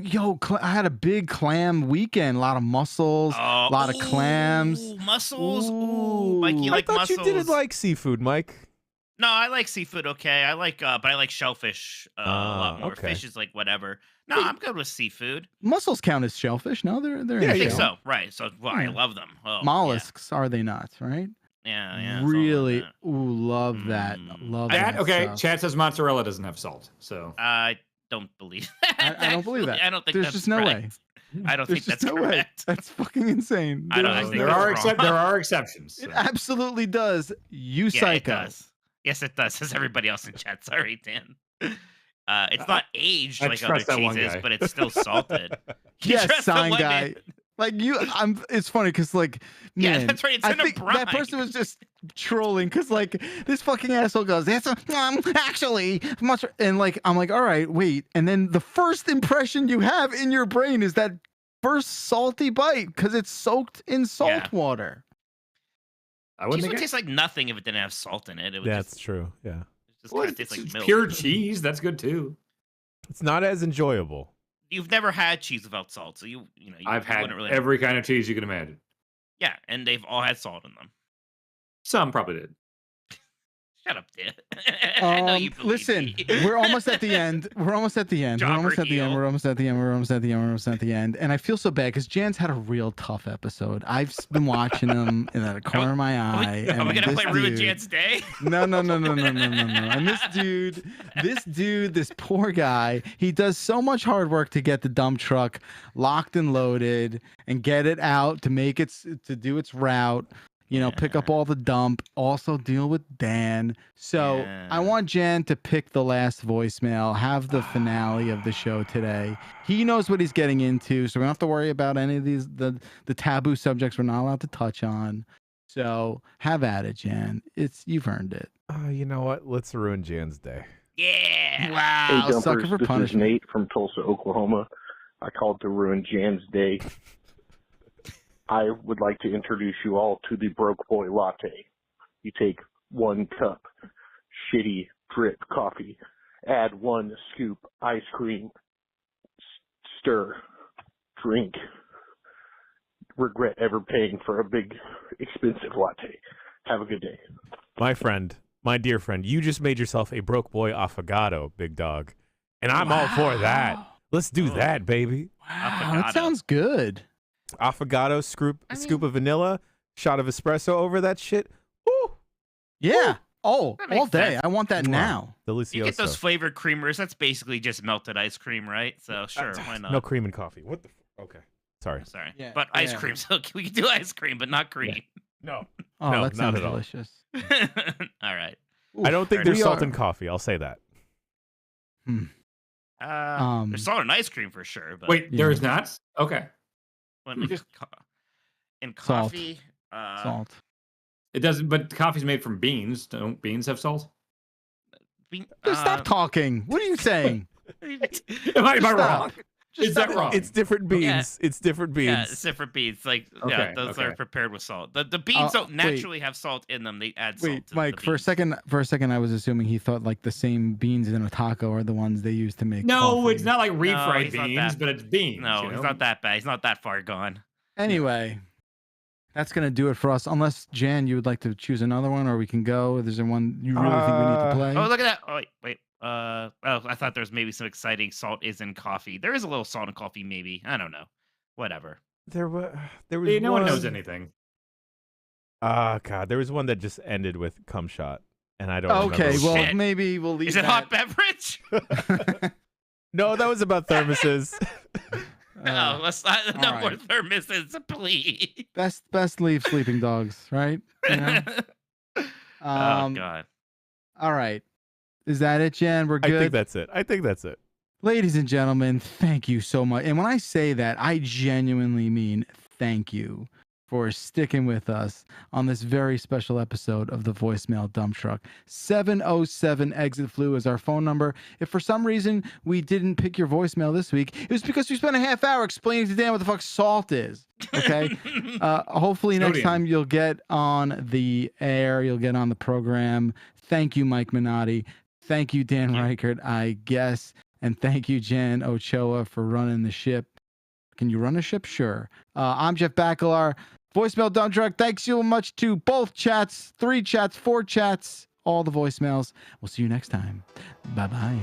I had a big clam weekend. A lot of mussels, a lot of clams. Mussels. Ooh, Mike, you like I thought mussels? you didn't like seafood, Mike. No, I like seafood. Okay, but I like shellfish a lot more. Okay. Fish is like whatever. No, I'm good with seafood. Mussels count as shellfish. No, they're I in think shell. so. Right. So, I love them. Oh, Mollusks, are they not? Right? Yeah. Really? Ooh, love that. Love that. Okay, stuff. Chad says mozzarella doesn't have salt. So I don't believe that. I don't believe that. I don't think There's that's just no correct. way. I don't There's think just that's no way. correct. That's fucking insane. I think there are exceptions. So. It absolutely does. You Yeah, psycho. it does. Yes, it does. Says everybody else in chat. Sorry, Dan. It's not aged I like other trust that one cheeses, guy. but it's still salted. You Yes, trust the sign one guy. man- Like it's funny because like, Yeah, man, that's right, it's I in a think that brine. person was just trolling because like this fucking asshole goes, that's actually much, and like I'm like, all right, wait, and then the first impression you have in your brain is that first salty bite because it's soaked in salt water. Cheese would taste like nothing if it didn't have salt in it. It would That's true. Yeah. just kind of taste like milk. Pure cheese, that's good too. It's not as enjoyable. you've never had cheese without salt, so you I've had wouldn't really every kind of cheese you can imagine. Yeah, and they've all had salt in them. Some probably did. Shut up, Dan. I know you believe Listen, me. we're almost at the end. We're almost at the end. We're almost at the end. We're almost at the end. We're almost at the end. We're almost at the end. And I feel so bad because Jan's had a real tough episode. I've been watching him in the corner of my eye. Are we gonna play Ruin Jan's Day? No. And this dude, this poor guy, he does so much hard work to get the dump truck locked and loaded and get it out to do its route. Pick up all the dump, also deal with Dan. So I want Jan to pick the last voicemail, have the finale of the show today. He knows what he's getting into, so we don't have to worry about any of these the taboo subjects we're not allowed to touch on. So have at it, Jan. You've earned it. You know what? Let's ruin Jan's day. Yeah. Wow. Hey, Dumpers, Sucker for this punishment. is Nate from Tulsa, Oklahoma. I called to ruin Jan's day. I would like to introduce you all to the Broke Boy Latte. You take 1 cup shitty drip coffee, add 1 scoop ice cream, stir, drink. Regret ever paying for a big, expensive latte. Have a good day. My dear friend, you just made yourself a Broke Boy affogato, big dog. And I'm all for that. Let's do that, baby. Wow, that sounds good. Affogato, scoop of vanilla, shot of espresso over that shit. Woo! Yeah. Oh, That makes all day. sense. I want that now. Delicioso. You get those flavored creamers. That's basically just melted ice cream, right? So sure, why not? No cream and coffee. What the? Okay. Sorry. Yeah, but ice cream. So we can do ice cream, but not cream. No. Oh, No, that not sounds at all. delicious. All right. I don't think there's We salt are- in coffee. I'll say that. There's salt in ice cream for sure. But Wait, there's not? Okay. when, like, in Salt. coffee, Salt. It doesn't, but coffee's made from beans. Don't beans have salt? Just stop talking. What are you saying? Am I Stop. wrong? Just Is that stop. wrong? It's different beans. Yeah. It's different beans. Yeah, it's different beans. Like Okay, those okay. are prepared with salt. The beans don't wait. naturally have salt in them. They add salt. Wait, to Mike. the For a second, I was assuming he thought like the same beans in a taco are the ones they use to make. No, coffee. it's not like refried he's not beans, that- but it's beans. No, you he's know? not that bad. He's not that far gone. Anyway, that's gonna do it for us. Unless Jan, you would like to choose another one, or we can go. Is there one you really think we need to play? Oh, look at that. Oh, wait. I thought there was maybe some exciting salt is in coffee. There is a little salt in coffee, maybe. I don't know. Whatever. There was See, no one knows one- anything. God, there was one that just ended with cum shot, and I don't. Okay, remember. well Shit. maybe we'll leave. Is it that. hot beverage? No, that was about thermoses. No, let's not. No all more right. thermoses, please. Best leave sleeping dogs, right? You know? Oh Um, God. All right. Is that it, Jan? We're I good. think that's it. Ladies and gentlemen, thank you so much. And when I say that, I genuinely mean thank you for sticking with us on this very special episode of the Voicemail Dump Truck. 707 Exit Flu is our phone number. If for some reason we didn't pick your voicemail this week, it was because we spent a half hour explaining to Dan what the fuck salt is. Okay? Hopefully next Sodium. time you'll get on the air, you'll get on the program. Thank you, Mike Minotti. Thank you, Dan Reichert, I guess. And thank you, Jan Ochoa, for running the ship. Can you run a ship? Sure. I'm Jeff Bacalar. Voicemail Dump Truck. Thanks so much to both chats, 3 chats, 4 chats, all the voicemails. We'll see you next time. Bye-bye.